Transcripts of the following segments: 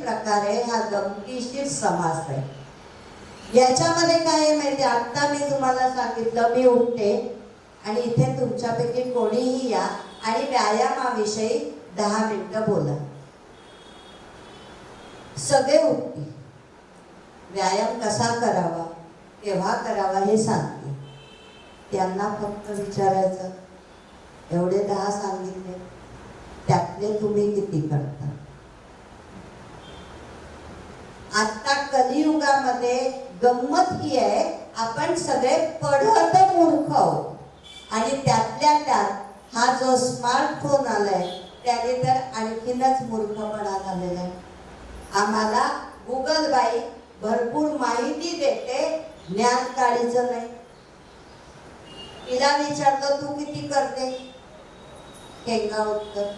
प्रकार आहे हा गमतीशीर समास आहे. याच्यामध्ये काय आहे माहिती, आता मी तुम्हाला सांगितलं मी उठते आणि इथे तुमच्यापैकी कोणीही या आणि व्यायामाविषयी 10 मिनिटं बोला. सगळे उठतील. व्यायाम कसा करावा, केव्हा करावा हे सांगते. त्यांना फक्त विचारायचं, एवढे 10 सांगितले, त्यातले तुम्ही किती करता? आता कलियुगामध्ये गंमत ही आहे, आपण सगळे पढत मूर्ख आहोत आणि त्यातल्या त्यात हा जो स्मार्टफोन आलाय त्याने तर आणखीनच मूर्खपणा झालेला आहे. आम्हाला गुगल बाई भरपूर माहिती देते, ज्ञान काढीचं नाही. तिला विचारलं तू किती करते, केंगा उत्तर.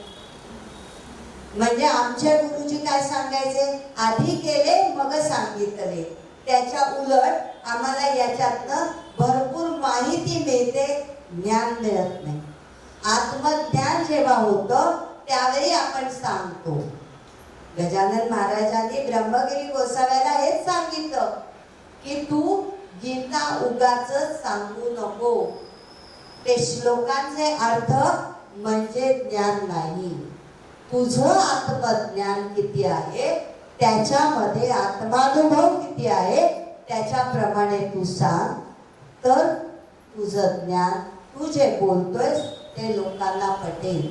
म्हणजे आमचे गुरुजी काय सांगायचे, आधी केले मग सांगितले. त्याच्या उलट आम्हाला याच्यातनं भरपूर माहिती मिळते, ज्ञान मिळत नाही. आत्मज्ञान जेव्हा होतं त्यावेळी आपण सांगतो. गजानन महाराजांनी ब्रह्मगिरी गोसाव्याला हेच सांगितलं की तू गीता उगाच सांगू नको. ते श्लोकांचे अर्थ म्हणजे ज्ञान नाही. तुझं आत्मज्ञान किती आहे, त्याच्यामध्ये आत्मानुभव किती आहे, त्याच्याप्रमाणे तू सांग, तर तुझं ज्ञान, तू जे बोलतोयस ते लोकांना पटेल.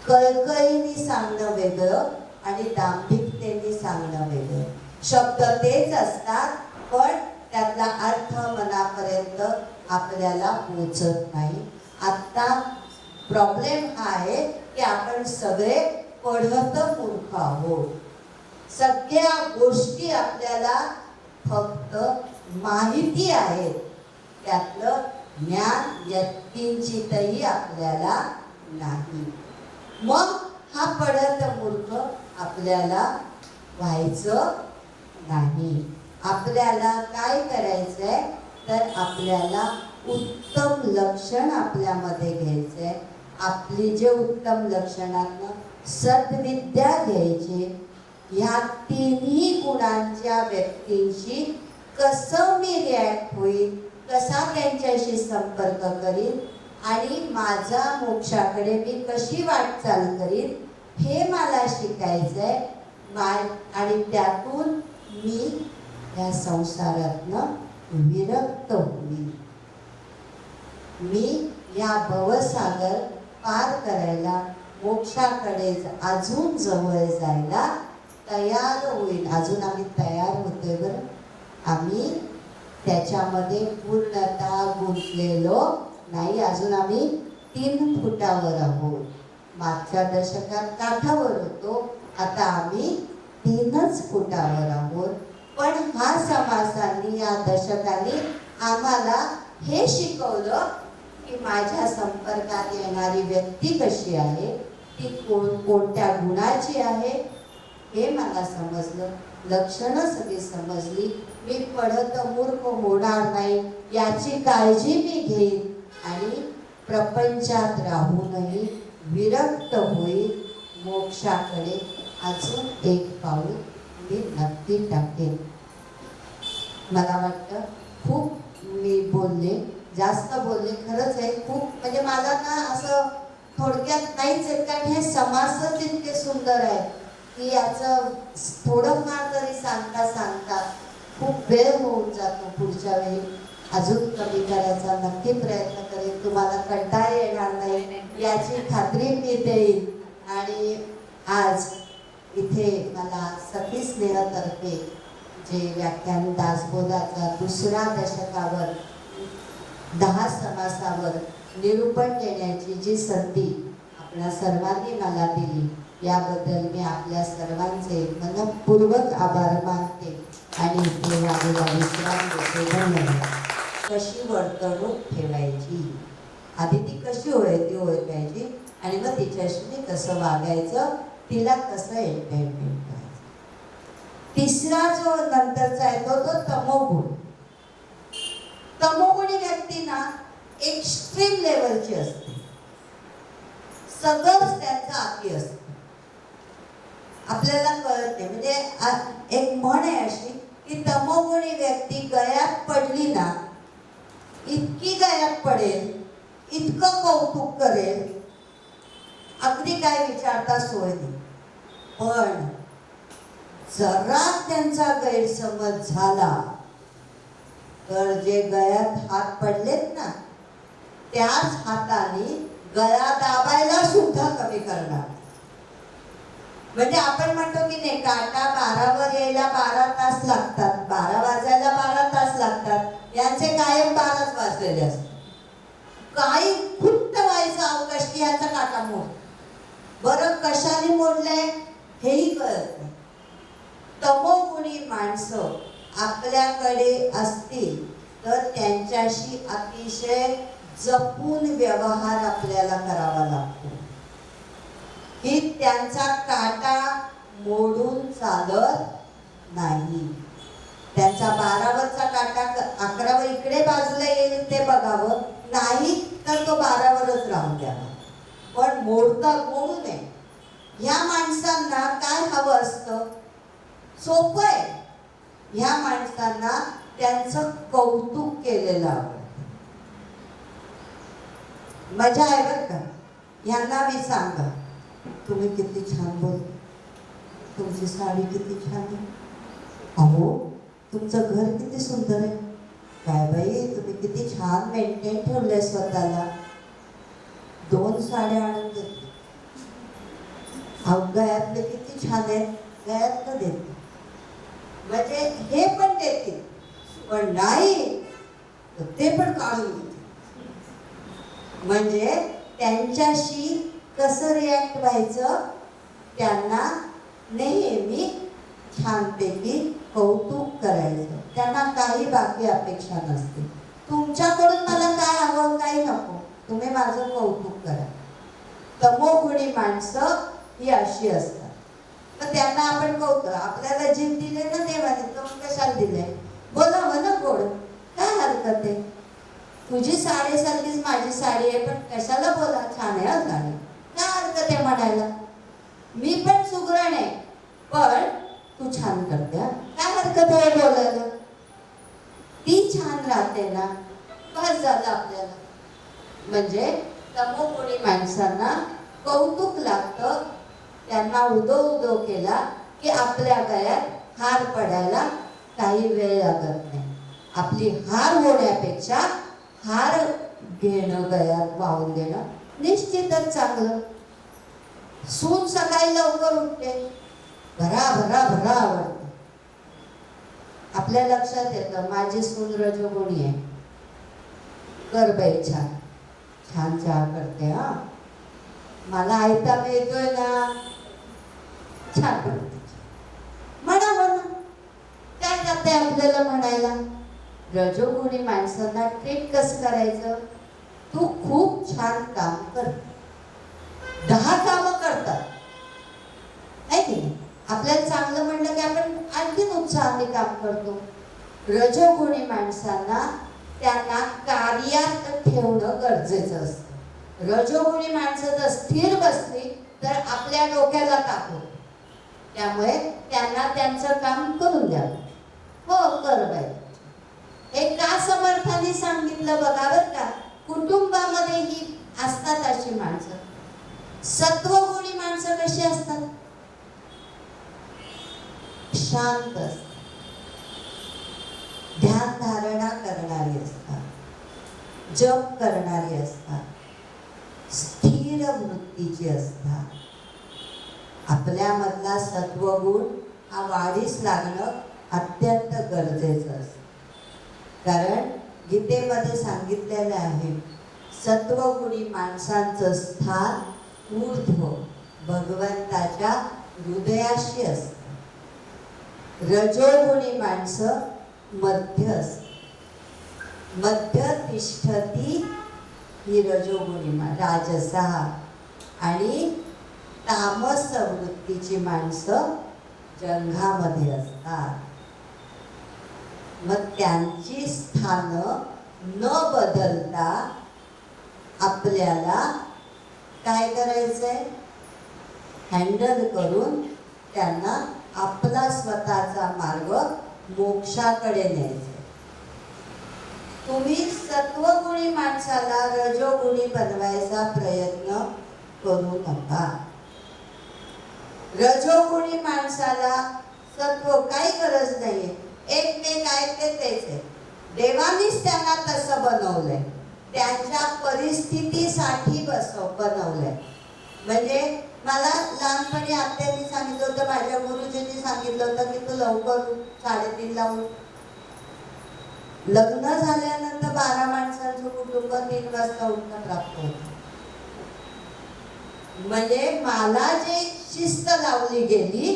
कळकळीने सांगणं वेगळं आणि दांभिकतेने सांगणं वेगळं. शब्द तेच असतात, पण त्यातला अर्थ मनापर्यंत आपल्याला पोचत नाही. आता प्रॉब्लेम हा आहे की आपण सगळे पढत मूर्ख आहोत. सगळ्या गोष्टी आपल्याला फक्त माहिती आहेत, त्यातलं ज्ञान यत्किंचितही आपल्याला नाही. मग हा पढत मूर्ख आपल्याला व्हायचं नाही. आपल्याला काय करायचंय तर आपल्याला उत्तम लक्षण आपल्यामध्ये घ्यायचंय. आपली जे उत्तम लक्षणांना सद्विद्या घ्यायची. ह्या तिन्ही गुणांच्या व्यक्तींशी कसं मी रिॲक्ट होईल, कसा त्यांच्याशी संपर्क करीन आणि माझा मोक्षाकडे मी कशी वाटचाल करीन हे मला शिकायचंय. आणि त्यातून मी या संसारातनं विरक्त होईल. मी या भवसागर पार करायला, मोक्षाकडे अजून जवळ जायला तयार होईल. अजून आम्ही तयार होतोय बरं. आम्ही त्याच्यामध्ये पूर्णतः गुंतलेलो नाही. अजून आम्ही 3 फुटावर आहोत. मागच्या दशकात काठावर होतो, आता आम्ही 3च फुटावर आहोत. पण हा समासांनी, या दशकांनी आम्हाला हे शिकवलं की माझ्या संपर्कात येणारी व्यक्ती कशी आहे, ती कोणत्या गुणाची आहे हे मला समजलं. लक्षणं सगळी समजली. मी पढत मूर्ख होणार नाही याची काळजी मी घेईन आणि प्रपंचात राहूनही विरक्त होईल. मोक्षाकडे अजून एक पाऊल मी नक्की टाकेन. मला वाटतं खूप मी बोलले, जास्त बोलले, खरंच आहे. खूप म्हणजे मला ना असं थोडक्यात नाहीच आहे, कारण हे समासच इतके सुंदर आहे की याचं थोडंफार तरी सांगता सांगता खूप वेळ होऊन जातो. पुढच्या वेळी अजून कमी करायचा नक्की प्रयत्न करेन. तुम्हाला कंटाळा येणार नाही याची खात्री मी देईन. आणि आज इथे मला सती स्नेहतर्फे जे व्याख्यान दासबोधाचा 2रा दशकावर 10 समासावर निरूपण देण्याची जी संधी आपल्या सर्वांनी मला दिली, याबद्दल मी आपल्या सर्वांचे मनपूर्वक आभार मानते आणि इथे वाढीला विश्राम देते. धन्यवाद. कशी वर्तणूक ठेवायची, आधी ती कशी ओळखायची आणि मग तिच्याशी मी कसं वागायचं, तिला कसं एंटरटेनमेंट करायचं. 3रा जो नंतरचा येतो तो तमोगुण. तमोगुणी व्यक्ती ना एक्स्ट्रीम लेवलची असते, सगळंच त्यांचं आती असतं. आपल्याला कळत नाही. म्हणजे एक म्हण आहे अशी की तमोगुणी व्यक्ती गळ्यात पडली ना, इतकी गळ्यात पडेल, इतकं कौतुक करेल, अगदी काय विचारता सोय नाही. पण जरा त्यांचा गैरसमज झाला तर जे गळ्यात हात पडलेत ना, त्याच हाताने गळा दाबायला सुद्धा कमी करणार. म्हणजे आपण म्हणतो की नाही, काटा 12वर यायला 12 तास लागतात, 12 वाजायला 12 तास लागतात, यांचे कायम 12च वाजलेले असतात. काही खुट्ट व्हायचा अवकाश की याचा काटा मोड. बरं कशाने मोडलंय हेही कळत नाही. तमोगुणी माणसं आपल्याकडे असतील तर त्यांच्याशी अतिशय जपून व्यवहार आपल्याला करावा लागतो, की त्यांचा काटा मोडून चालत नाही. त्यांचा 12वरचा काटा 11वर इकडे बाजूला येईल ते बघावं, नाही तर तो 12वरच राहून द्यावा. पण मोडू नये. ह्या माणसांना काय हवं असतं? सोपं आहे. ह्या माणसांना त्यांचं कौतुक केलेलं आवडतं. मजा आहे बरं का. ह्यांना मी सांगा, तुम्ही किती छान बोलता, तुमची साडी किती छान आहे, अहो तुमचं घर किती सुंदर आहे, काय बाई तुम्ही किती छान मेंटेन ठेवलंय स्वतःला, 2 साड्या आणून देते, अहो गळ्यातले किती छान आहेत, गळ्यातलं देते. म्हणजे हे पण देतील, पण नाही ते पण काढून देते. म्हणजे त्यांच्याशी कसं रिॲक्ट व्हायचं, त्यांना नेहमी छानपैकी कौतुक करायचं. त्यांना काही बाकी अपेक्षा नसते. तुमच्याकडून मला काय हवं काही नको, तुम्ही माझं कौतुक करा. तमोगुणी माणसं ही अशी असतात. तर त्यांना आपण कौतुक, आपल्याला जीव दिले ना देवाने, तो कशाला दिले, बोलावं ना गोड, काय हरकत आहे. तुझी साडीसारखीच माझी साडी आहे, पण कशाला बोला छान आहे साडी, काय हरकत आहे म्हणायला. मी पण सुगरण आहे, पण तू छान करते, काय हरकत आहे बोलायला. ती छान राहते ना, बस झालं आपल्याला. म्हणजे तमोगुणी माणसांना कौतुक लागतं. त्यांना उदो केला की आपल्या गळ्यात हार पडायला काही वेळ लागत नाही. आपली हार होण्यापेक्षा हार घेणं, गळ्यात वाहून देणं निश्चितच चांगलं. सून सकाळी लवकर उठते, भरा भरा भरा आवडते. आपल्या लक्षात येतं माझी सून रजोगुणी आहे, कर बाई छान छान चहा करते, हा मला आयता मिळतोय ना, छान करते म्हणा म्हणा, काय जाते आपल्याला म्हणायला. रजोगुणी माणसांना ट्रीट कसं करायचं, तू खूप छान काम कर, 10 कामं करतात आहे की नाही. आपल्याला चांगलं म्हणलं की आपण आणखीन उत्साहाने काम करतो. रजोगुणी माणसांना त्यांना कार्यात ठेवणं गरजेचं असतं. रजोगुणी माणसं जर स्थिर बसली तर आपल्या डोक्याला ताप होतो. त्यामुळे त्यांना त्यांचं काम करून द्यावं. हो कर बाई. हे का समर्थाने सांगितलं बघा बरं का. कुटुंबामध्ये ही असतात अशी माणसं. सत्वगुणी माणसं कशी असतात, शांत असतात, ध्यान धारणा करणारी असतात, जप करणारी असतात, स्थिर वृत्तीची असतात. आपल्यामधला सत्वगुण हा वाढीस लागणं अत्यंत गरजेचं असतं. कारण गीतेमध्ये सांगितलेलं आहे, सत्वगुणी माणसांचं स्थान ऊर्ध्व भगवंताच्या हृदयाशी असतं. रजोगुणी माणसं मध्य असतात. मध्य तिष्ठती ही रजोगुणी राजसहा. आणि तामस वृत्तीची माणसं जंघामध्ये असतात. मग त्यांची स्थानं न बदलता आपल्याला काय करायचंय, हँडल करून त्यांना आपला स्वतःचा मार्ग मोक्षाकडे न्यायचा. तुम्ही सत्वगुणी माणसाला रजोगुणी बनवायचा प्रयत्न करू नका. रजोगुणी माणसाला सत्व काही गरज नाहीये. एकमेक आहेत ते तेच आहे. देवानीच त्यांना तसं बनवलंय, त्यांच्या परिस्थितीसाठी बनवलंय. म्हणजे मला लहानपणी आत्यानी सांगितलं होतं, माझ्या गुरुजींनी सांगितलं होतं की तू लवकर 3:30ला उठ. लग्न झाल्यानंतर 12 माणसांचं कुटुंब 3 वाजता उठणं प्राप्त होतं. म्हणजे मला जे शिस्त लावली गेली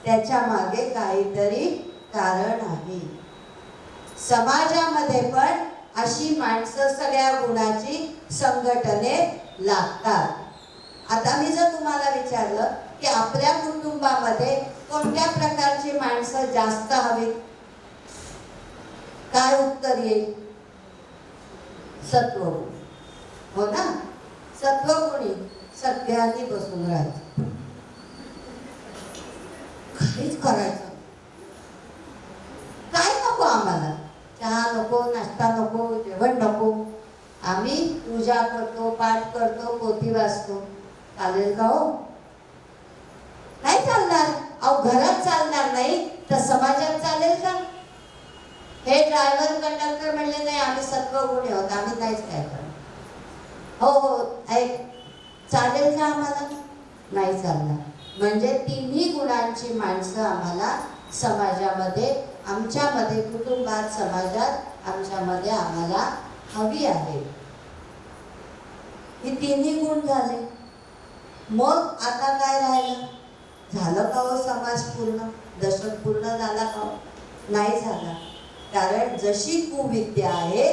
त्याच्या मागे काहीतरी कारण आहे. समाजामध्ये पण अशी माणसं सगळ्या गुणाची संघटनेत लागतात. आता मी जर तुम्हाला विचारलं की आपल्या कुटुंबामध्ये कोणत्या प्रकारची माणसं जास्त हवीत, काय उत्तर येईल? सत्वगुणी. हो ना? सत्वगुणी सगळ्यांनी बसून राहायचं, काहीच करायचं काय नको आम्हाला. चहा नको, नाश्ता नको, जेवण नको. आम्ही पूजा करतो, पाठ करतो, पोथी वाचतो. चालेल का हो? नाही चालणार. अहो घरात चालणार नाही तर समाजात चालेल का? हे ड्रायव्हर कंडक्टर म्हणले नाही आम्ही सत्वगुणी आहोत, आम्ही काहीच काय करणार. हो हो ऐक, चालेल का आम्हाला? नाही चालणार. म्हणजे तिन्ही गुणांची माणसं आम्हाला समाजामध्ये, आमच्यामध्ये, कुटुंबात, समाजात, आमच्यामध्ये आम्हाला हवी आहे. ही तिन्ही गुण झाले. मग आता काय राहिलं? झालं का हो समाज पूर्ण? दशक पूर्ण झाला का? नाही झाला. कारण जशी कुविद्या आहे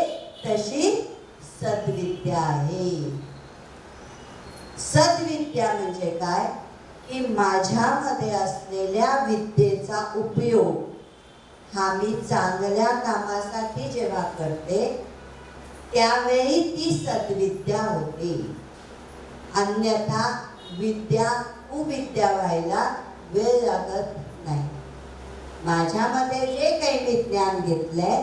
तशी सद्विद्या आहे. सद्विद्या म्हणजे काय? की माझ्यामध्ये असलेल्या विद्येचा उपयोग हा मी चांगल्या कामासाठी जेव्हा करते त्यावेळी ती सद्विद्या होते. अन्यथा विद्या कुविद्या व्हायला वेळ लागत नाही. माझ्यामध्ये जे काही मी ज्ञान घेतलंय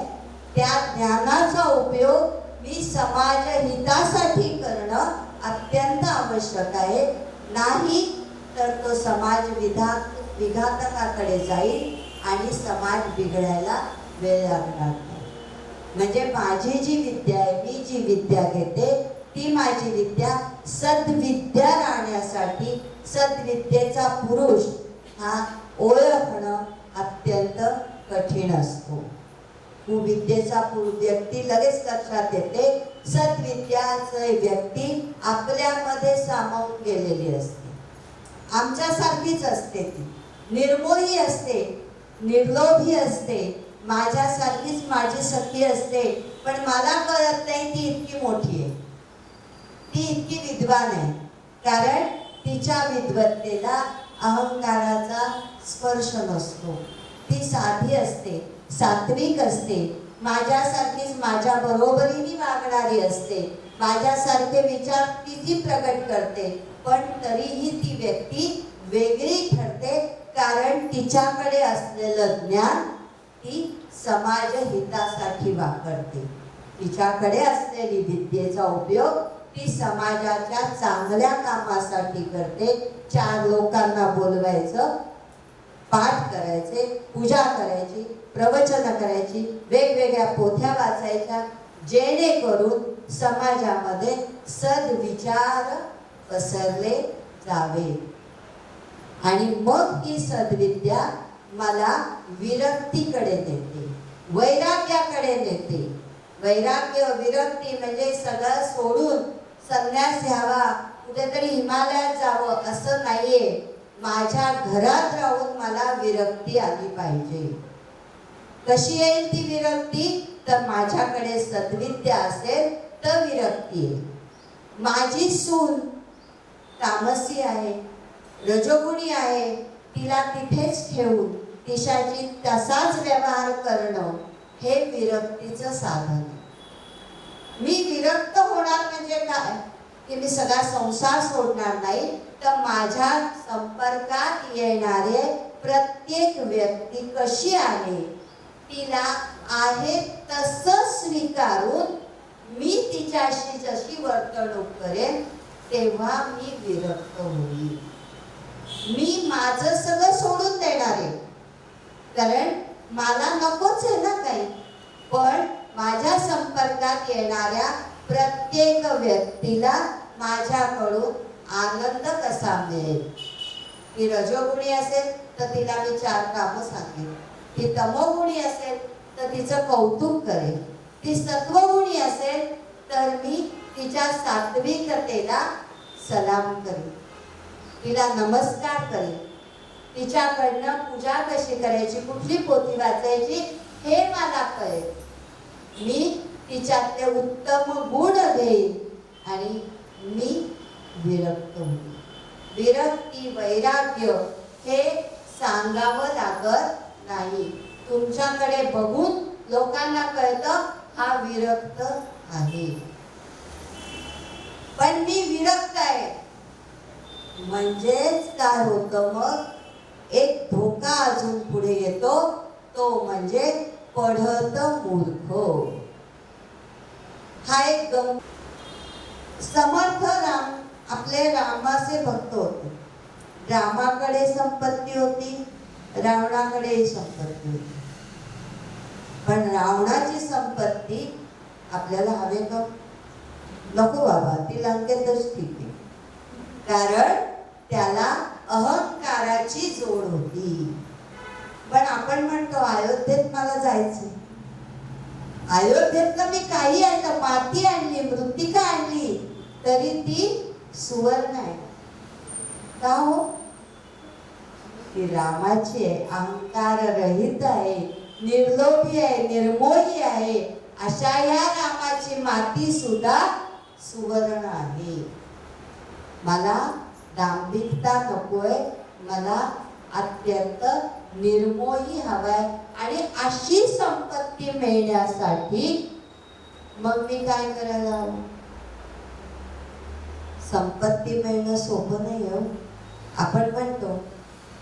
त्या ज्ञानाचा उपयोग मी समाज हितासाठी करणं अत्यंत आवश्यक आहे. नाही तर तो समाज विघातकाकडे जाईल आणि समाज बिघडायला वेळ लागणार नाही. म्हणजे माझी जी विद्या आहे, मी जी विद्या घेते ती माझी विद्या सद्विद्या राहण्यासाठी, सद्विद्येचा पुरुष हा ओळखणं अत्यंत कठीण असतो. कुविद्येचा व्यक्ती लगेच लक्षात येते. सद्विद्याचे व्यक्ती आपल्यामध्ये सामावून गेलेली असते, आमच्यासारखीच असते. ती निर्मोही असते, निर्लोभी असते, माझ्यासारखीच माझी सखी असते. पण मला कळत नाही ती इतकी मोठी आहे, ती इतकी विद्वान आहे. कारण तिच्या विद्वत्तेला अहंकाराचा स्पर्श नसतो. ती साधी असते, सात्विक असते, माझ्यासारखीच माझ्या बरोबरीने वागणारी असते, माझ्यासारखे विचार तिची प्रकट करते. पण तरीही ती व्यक्ती वेगळी ठरते. कारण तिच्याकडे असलेलं ज्ञान ती समाज हितासाठी वापरते. तिच्याकडे असलेली विद्येचा उपयोग ती समाजाच्या चांगल्या कामासाठी करते. 4 लोकांना बोलवायचं, पाठ करायचे, पूजा करायची, प्रवचन करायची, वेगवेगळ्या पोथ्या वाचायच्या, जेणेकरून समाजामध्ये सद्विचार पसरले जावे. आणि मग ही सद्विद्या मला विरक्तीकडे नेते, वैराग्याकडे नेते. वैराग्य, विरक्ती म्हणजे सगळं सोडून संन्यास घ्यावा, कुठेतरी हिमालयात जावं असं नाहीये. माझ्या घरात राहून मला विरक्ती आली पाहिजे. कशी येईल ती विरक्ती? तर माझ्याकडे सद्विद्या असेल तर विरक्ती येईल. माझी सून तामसी आहे, रजोगुणी आहे, तिला तिथेच ठेवून तिच्याशी तसाच व्यवहार करणं हे विरक्तीचं साधन. मी विरक्त होणार म्हणजे काय? की मी सगळा संसार सोडणार नाही, तर माझ्या संपर्कात येणारे प्रत्येक व्यक्ती कशी आहे तिला आहे तसं स्वीकारून मी तिच्याशी जशी वर्तणूक करेन तेव्हा मी विरक्त होईल. मी माझं सगळं सोडून देणार आहे, कारण मला नकोच आहे ना काही. पण माझ्या संपर्कात येणाऱ्या प्रत्येक व्यक्तीला माझ्याकडून आनंद कसा मिळेल. ती रजोगुणी असेल तर तिला मी 4 कामं सांगेन, ती तमोगुणी असेल तर तिचं कौतुक करेन, ती सत्वगुणी असेल तर मी तिच्या सात्विकतेला सलाम करेन, तिला नमस्कार करेन, तिच्याकडनं पूजा कशी करायची, कुठली पोथी वाचायची हे मला कळेल. मी तिच्यातले उत्तम गुण घेईन आणि मी विरक्त होईल. विरक्ती वैराग्य हे सांगावं लागत नाही. तुमच्याकडे बघून लोकांना कळतं हा विरक्त आहे. पण मी विरक्त आहे म्हणजेच काय होतं, मग एक धोका अजून पुढे येतो, तो म्हणजे पढत मूर्ख. हा एक समर्थ आपले रामाचे भक्त होते. रामाकडे संपत्ती होती, रावणाकडेही संपत्ती होती. पण रावणाची संपत्ती आपल्याला हवे का? नको बाबा, ती लंकेतच ठीक आहे, कारण त्याला अहंकाराची जोड होती. पण आपण म्हणतो अयोध्येत मला जायचं, अयोध्येतनं मी काही आणलं, माती आणली, मृत्तिका आणली, तरी ती सुवर्ण आहे का हो? ती रामाची आहे, अहंकार रहित आहे, निर्लोभी आहे, निर्मोही आहे. अशा या रामाची माती सुद्धा सुवर्ण आहे. मला दांभिकता नकोय, मला अत्यंत निर्मोही हवाय. आणि अशी संपत्ती मिळण्यासाठी मग मी काय करायला हवं? संपत्ती मिळणं सोपं नाही हो. आपण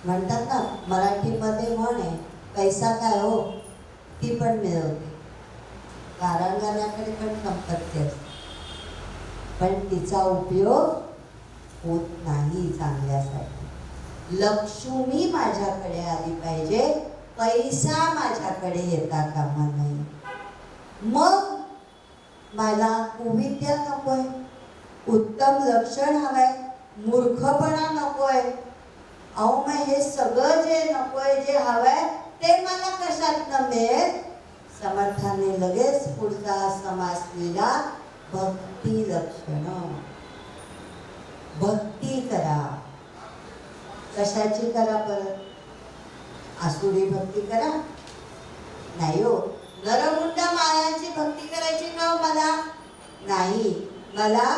म्हणतात ना, मराठीमध्ये म्हण आहे, पैसा काय हो, ती पण मिळवते. कारांगणाकडे पण संपत्ती असते, पण तिचा उपयोग होत नाही चांगल्यासाठी. लक्ष्मी माझ्याकडे आली पाहिजे, पैसा माझ्याकडे येता कामा नाही. मग मला कुविद्या नकोय, उत्तम लक्षण हवंय, मूर्खपणा नकोय. अहो मग हे सगळं जे नकोय, जे हवंय ते मला कशातनं मिळेल? समर्थाने लगेच पुढचा समास लिहिला, भक्ती लक्षण. भक्ती करा. कशाची करा परत? आसुरी भक्ती करा नाही हो. नरमुंड मायांची भक्ती करायची का मला? नाही, मला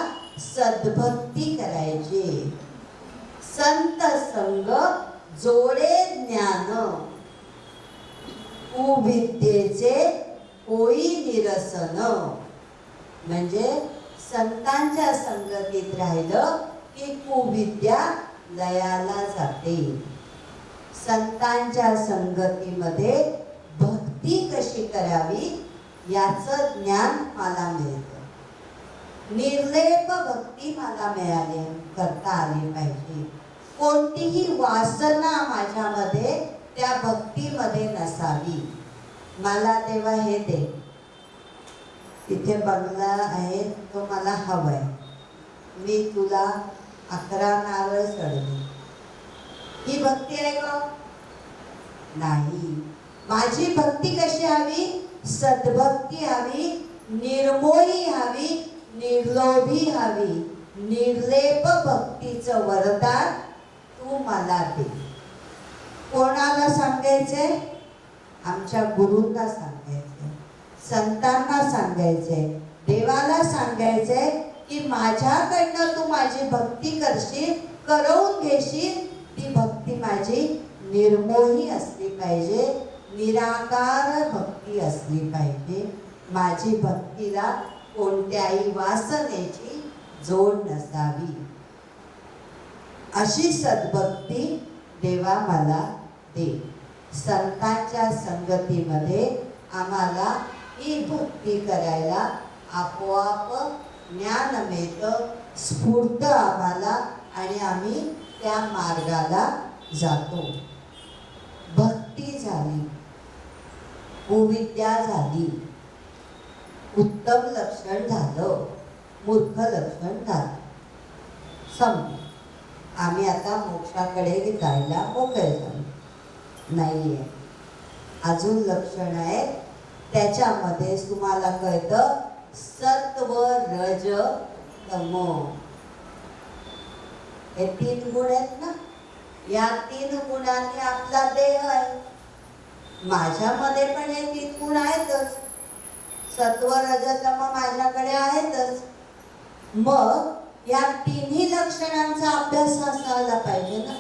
सद्भक्ती करायची. संत संग जोडे ज्ञान, कुविद्येचे होई निरसन. म्हणजे संतांच्या संगतीत राहिलं की कुविद्या लयाला जाते. संतांच्या संगतीमध्ये भक्ती कशी करावी याचं ज्ञान मला मिळतं. निर्लेप भक्ती मला मिळाली, करता आली पाहिजे. कोणतीही वासना माझ्यामध्ये त्या भक्तीमध्ये नसावी. मला तेव्हा हे दे, तिथे बंगला आहे तो मला हवाय, मी तुला 11 नारळ चढले, ही भक्ती आहे का? नाही. माझी भक्ती कशी हवी? सद्भक्ती हवी, निर्मोही हवी, निर्लोभी हवी. निर्लेप भक्तीचं वरदान तू मला दे. कोणाला सांगायचे? आमच्या गुरूंना सांगायचे, संतांना सांगायचे, देवाला सांगायचे की माझ्याकडनं तू माझी भक्ती करशील, करवून घेशील. ती भक्ती माझी निर्मोही असली पाहिजे, निराकार भक्ती असली पाहिजे. माझी भक्तीला कोणत्याही वासनेची जोड नसावी. अशी सद्भक्ती देवा मला दे. संतांच्या संगतीमध्ये आम्हाला ही भक्ती करायला आपोआप ज्ञान मिळतं, स्फूर्त आम्हाला, आणि आम्ही त्या मार्गाला जातो. भक्ती झाली, कुविद्या झाली, उत्तम लक्षण झालं, मूर्ख लक्षण झालं. समजा आम्ही आता मोक्षाकडे जायला मोकळे झालो. नाहीये, अजून लक्षण आहे. त्याच्यामध्ये तुम्हाला कळतं सत्व रज तम हे 3 गुण आहेत ना. या 3 गुणांनी आपला देह आहे. माझ्यामध्ये पण हे 3 गुण आहेतच. सत्व रज तम माझ्याकडे आहेतच. मग या 3ही लक्षणांचा अभ्यास असायला पाहिजे ना.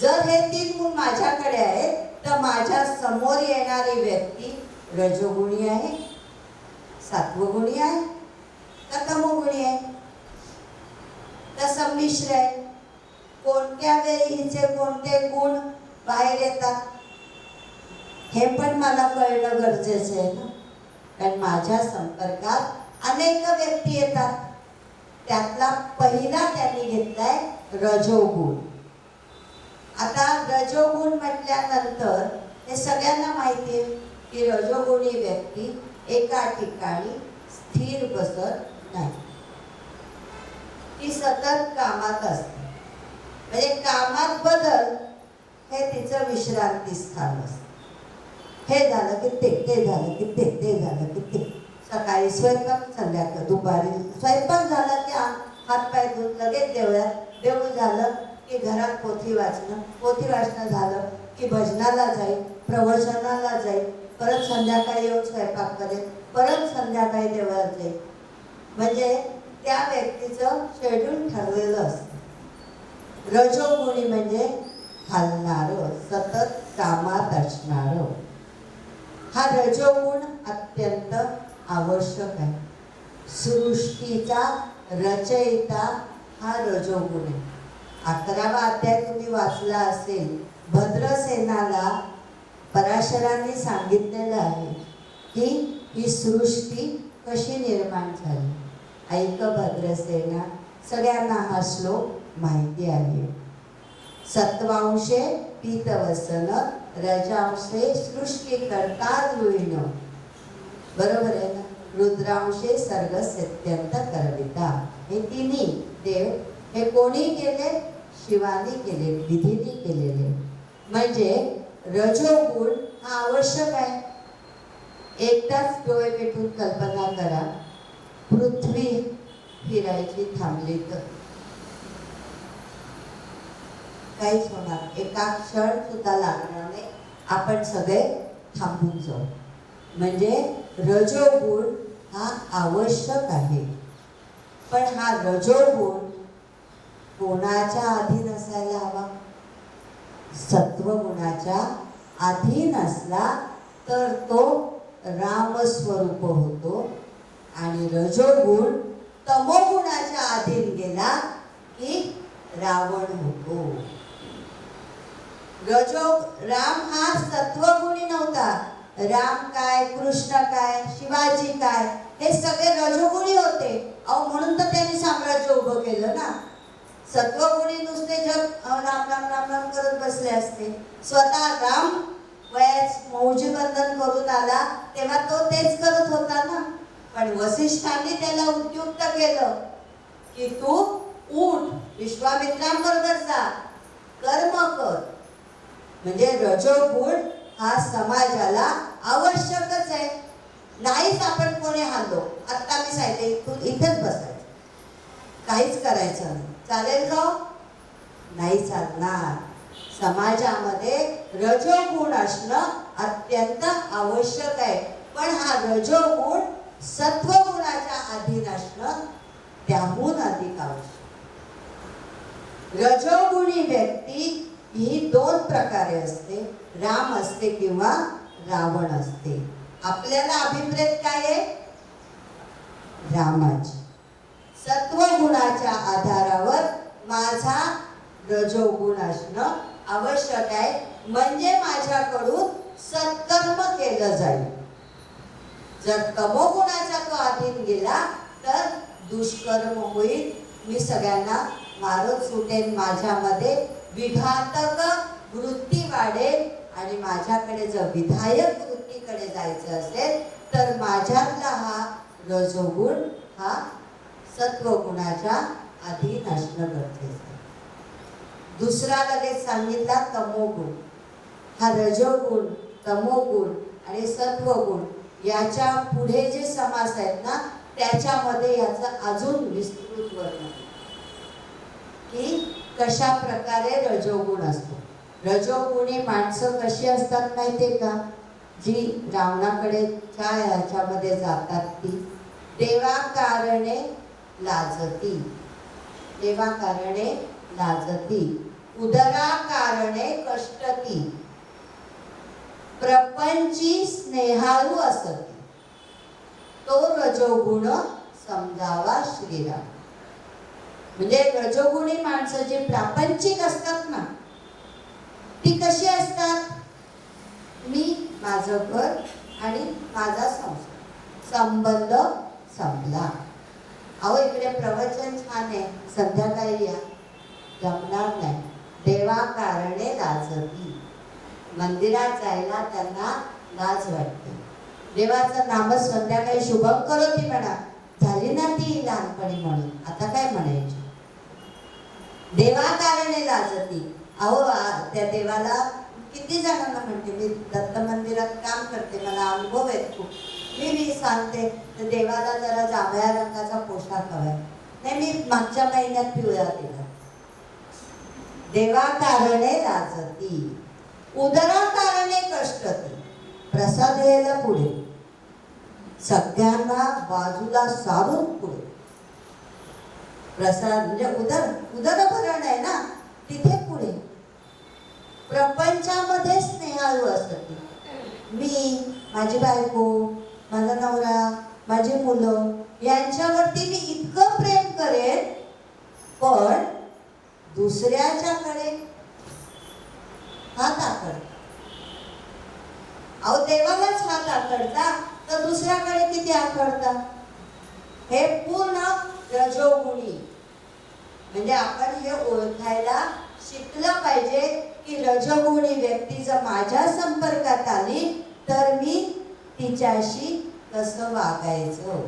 जर हे 3 गुण माझ्याकडे आहेत तर माझ्या समोर येणारी व्यक्ती रजोगुणी आहे, सात्वगुणी आहे का तमोगुणी आहे का संमिश्र आहे? कोणत्या वेळी हिचे कोणते गुण बाहेर येतात हे पण मला कळणं गरजेचं आहे ना. कारण माझ्या संपर्कात अनेक व्यक्ती येतात. त्यातला पहिला त्यांनी घेतलाय रजोगुण. आता रजोगुण म्हटल्यानंतर हे सगळ्यांना माहिती आहे की रजोगुणी व्यक्ती एका ठिकाणी स्थिर बसत नाही. ती सतत कामात असते. म्हणजे कामात बदल हे तिचं विश्रांती स्थान असतं. हे झालं की ते झालं की ते झालं की ते. सकाळी स्वयंपाक, संध्याकाळी दुपारी स्वयंपाक झाला की हातपाय धुवून लगेच देऊळ झालं की घरात पोथी वाचणं झालं की भजनाला जाईल, प्रवचनाला जाईल, परत संध्याकाळी येऊन स्वयंपाक करेल, परत संध्याकाळी देवळात जाईल. म्हणजे त्या व्यक्तीचं शेड्यूल ठरलेलं असतं. रजोगुणी म्हणजे हलणारं, सतत कामात असणारं. हा रजोगुण अत्यंत आवश्यक आहे. सृष्टीचा रचयिता हा रजोगुण आहे. 11वा अध्याय तुम्ही वाचला असेल. भद्रसेनाला पराशरांनी सांगितलेलं आहे की ही सृष्टी कशी निर्माण झाली. ऐक भद्रसेना, सगळ्यांना हा श्लोक माहिती आहे. सत्वांशे पीतवसन, रजांशे सृष्टी करता लुईन. बरोबर आहे ना. रुद्रांशे सर्ग सत्यंत करविता. हे तिन्ही देव हे कोणी केले? शिवानी केले, विधीने केलेले. म्हणजे रजोगुण हा आवश्यक आहे. एकदाच डोळे पेटून कल्पना करा, पृथ्वी फिरायची थांबली तर काहीच होणार. एका क्षण सुद्धा लागणार नाही. आपण सगळे थांबून जाऊ. म्हणजे रजोगुण हा आवश्यक आहे. पण हा रजोगुण कोणाच्या अधीन असायला हवा? सत्वगुणाच्या अधीन असला तर तो रामस्वरूप होतो. आणि रजोगुण तमोगुणाच्या अधीन गेला की रावण होतो. राम हा सत्वगुणी नव्हता. राम काय, कृष्ण काय, शिवाजी काय, हे सगळे रजोगुणी होते. अहो, म्हणून तर त्यांनी साम्राज्य उभं केलं ना. सत्वगुणी नुसते जग राम राम राम राम करत बसले असते. स्वतः राम वयाच मौजीबंधन करून आला तेव्हा तो तेच करत होता ना. पण वसिष्ठांनी त्याला उद्युक्त केलं की तू उठ, विश्वामित्रांबरोबर जा, कर्म कर. म्हणजे रजोगुण हा समाजाला आवश्यकच आहे. नाहीच आपण कोणी हल्लो. आता मी सांगितले इथेच बसायचं, काहीच करायचं नाही. चालेल का? नाही चालणार. समाजामध्ये रजोगुण असणं अत्यंत आवश्यक आहे. पण हा रजोगुण सत्वगुणाच्या अधीन असणं त्याहून अधिक आवश्यक. रजोगुणी व्यक्ती ही 2 प्रकारे असते. राम असते किंवा रावण असते. आपल्याला अभिप्रेत काय आहे? रामाची. सत्वगुणाच्या आधारावर माझा रजोगुण असणं आवश्यक आहे, म्हणजे माझ्याकडून सत्कर्म केलं जाईल. जर तमोगुणाचा तो अधीन गेला तर दुष्कर्म होईल, मी सगळ्यांना मारत सुटेन, माझ्यामध्ये विघातक वृत्ती वाढेल आणि माझ्याकडे जर विधायक वृत्तीकडे जायचं असेल तर माझ्यातला हा रजोगुण हा सत्वगुणाच्या अधीन असणं गरजेचं आहे. दुसरा लगेच सांगितला तमोगुण. हा रजोगुण, तमोगुण आणि सत्वगुण याच्या पुढे जे समास आहेत ना त्याच्यामध्ये याचं अजून विस्तृत वर्णन की कशा प्रकारे रजोगुण असतो. रजोगुणी माणसं कशी असतात माहितीये का? जी रावणाकडे ह्याच्यामध्ये जातात ती देवाकारणे लाजती, देवाकारणे लाजती, उदराकारणे कष्टती, प्रपंची स्नेहाळू असती, तो रजोगुण समजावा श्रीराम. म्हणजे रजोगुणी माणसं जी प्रापंचिक असतात ना ती कशी असतात? मी, माझं घर आणि माझा संसार, संबंध संपला. अहो इकडे प्रवचन छान आहे, संध्याकाळी या, जमणार नाही. देवाकारणे लाजती, मंदिरात जायला त्यांना लाज वाटते. देवाचं नाम संध्याकाळी शुभम करोती म्हणा, झाली ना ती लहानपणी म्हणून, आता काय म्हणायची? देवाकारणे लाजती. अहो त्या देवाला किती जणांना म्हणते, मी दत्त मंदिरात काम करते, मला अनुभव आहे खूप. मी सांगते तर देवाला जरा जांभळ्या रंगाचा पोशाख हवाय, नाही मी मागच्या महिन्यात पिवळा दिला. देवाकारणे लाजती, उदराकारणे कष्टती, प्रसाद यायला पुढे, सगळ्यांना बाजूला सारून पुढे. प्रसाद म्हणजे उदरभरण आहे ना, तिथे पुढे. प्रपंचामध्ये स्नेहाळू असते, मी, माझी बायको, माझा नवरा, माझी मुलं यांच्यावरती मी इतकं प्रेम करेन, पण दुसऱ्याच्याकडे हात आकडता. अहो देवालाच हात आकडता तर दुसऱ्याकडे किती आकडता? हे पूर्ण रजोगुणी. म्हणजे आपण हे ओळखायला शिकलं पाहिजे की रजोगुणी व्यक्ती जर माझ्या संपर्कात आली तर मी तिच्याशी कसं वागायचं.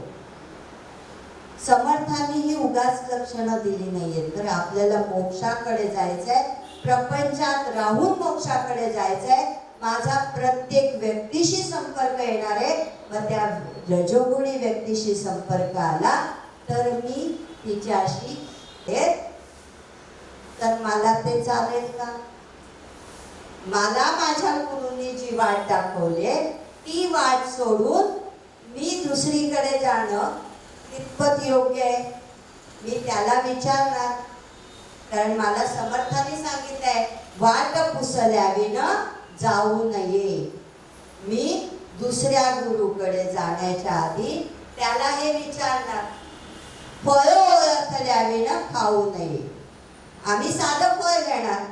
समर्थांनी ही उगाच लक्षणं दिली नाहीये, तर आपल्याला मोक्षाकडे जायचंय, प्रपंचात राहून मोक्षाकडे जायचंय. माझा प्रत्येक व्यक्तीशी संपर्क येणार आहे, मग त्या रजोगुणी व्यक्तीशी संपर्क आला तर मी तिच्याशी तर मला ते चालेल का? मला माझ्या गुरूंनी जी वाट दाखवली ती वाट सोडून मी दुसरीकडे जाणं कितपत योग्य आहे? मी त्याला विचारणार, कारण मला समर्थाने सांगितलंय वाट पुसल्याविनं जाऊ नये. मी दुसऱ्या गुरुकडे जाण्याच्या आधी त्याला हे विचारणार, फळ ओळखल्याविनं खाऊ नये. आम्ही साधं फळ घेणार,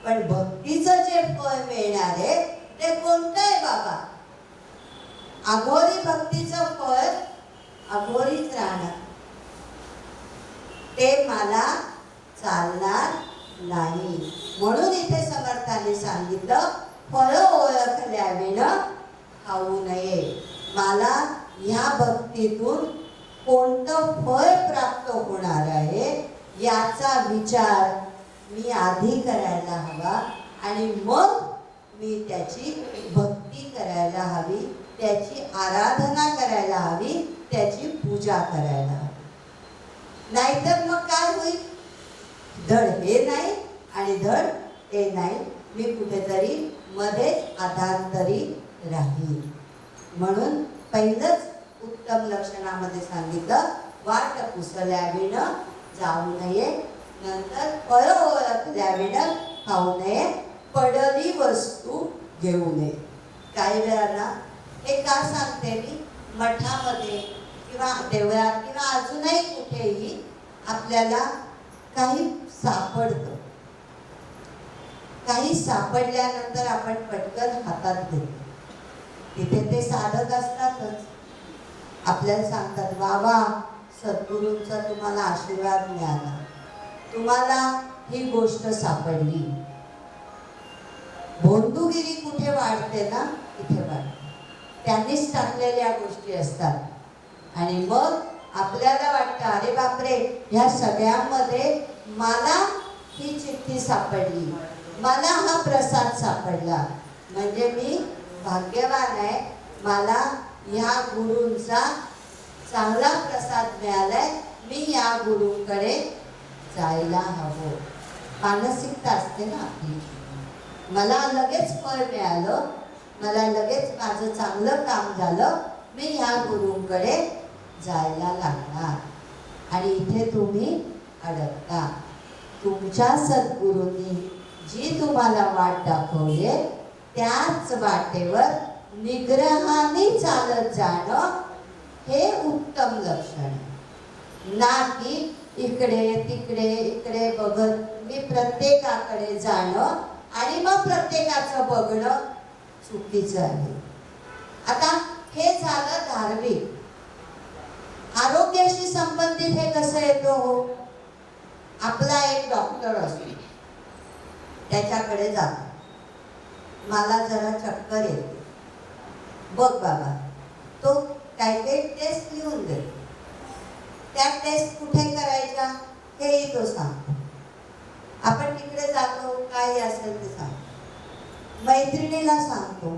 पण भक्तीचं जे फळ मिळणार आहे ते कोणतं आहे बाबा? अघोरी भक्तीचं फळ अघोरीच राहणार, ते मला चालणार नाही. म्हणून इथे समर्थाने सांगितलं फळ ओळखल्याविनं खाऊ नये. मला ह्या भक्तीतून कोणतं फळ प्राप्त होणार आहे याचा विचार मी आधी करायला हवा आणि मग मी त्याची भक्ती करायला हवी, त्याची आराधना करायला हवी, त्याची पूजा करायला हवी. नाहीतर मग काय होईल? धड हे नाही आणि धड ते नाही, मी कुठेतरी मध्येच अधांतरी राहील. म्हणून पहिलंच उत्तम लक्षणामध्ये सांगितलं वाट पुसल्याविनं जाऊ नये, नंतर फळ ओळखल्याविनं खाऊ नये, पडली वस्तू घेऊ नये. काही वेळाला हे का सांगते मी? मठामध्ये किंवा देवळात किंवा अजूनही कुठेही आपल्याला काही सापडतं, काही सापडल्यानंतर आपण पटकन हातात घेतो. तिथे ते साधक असतातच, आपल्याला सांगतात बाबा सद्गुरूंचा तुम्हाला आशीर्वाद मिळाला, तुम्हाला ही गोष्ट सापडली. भोंदूगिरी कुठे वाढते ना, इथे वाढते. त्यांनीच टाकलेल्या गोष्टी असतात. आणि मग आपल्याला वाटतं अरे बापरे, ह्या सगळ्यामध्ये मला ही चिठ्ठी सापडली, मला हा प्रसाद सापडला, म्हणजे मी भाग्यवान आहे, मला ह्या गुरूंचा चांगला प्रसाद मिळालाय, मी या गुरूंकडे जायला हवं. मानसिकता असते ना आपली. मला लगेच फळ मिळालं, मला लगेच माझं चांगलं काम झालं, मी ह्या गुरूंकडे जायला लागणार. आणि इथे तुम्ही अडकता. तुमच्या सद्गुरूंनी जी तुम्हाला वाट दाखवली त्याच वाटेवर निग्रहाने चालत जाणं हे उत्तम लक्षण. ना की इकडे तिकडे इकडे बघत मी प्रत्येकाकडे जाणं आणि मग प्रत्येकाचं बघणं चुकीचं आहे. आता हे झालं धार्मिक. आरोग्याशी संबंधित हे कसं येतो हो? आपला एक डॉक्टर असतो, त्याच्याकडे जातो, मला जरा चक्कर येते, बघ बाबा, तो काही काही टेस्ट लिहून देतो. त्या टेस्ट कुठे करायच्या हेही तो सांगतो. आपण तिकडे जातो, काय असेल ते सांगतो. मैत्रिणीला सांगतो,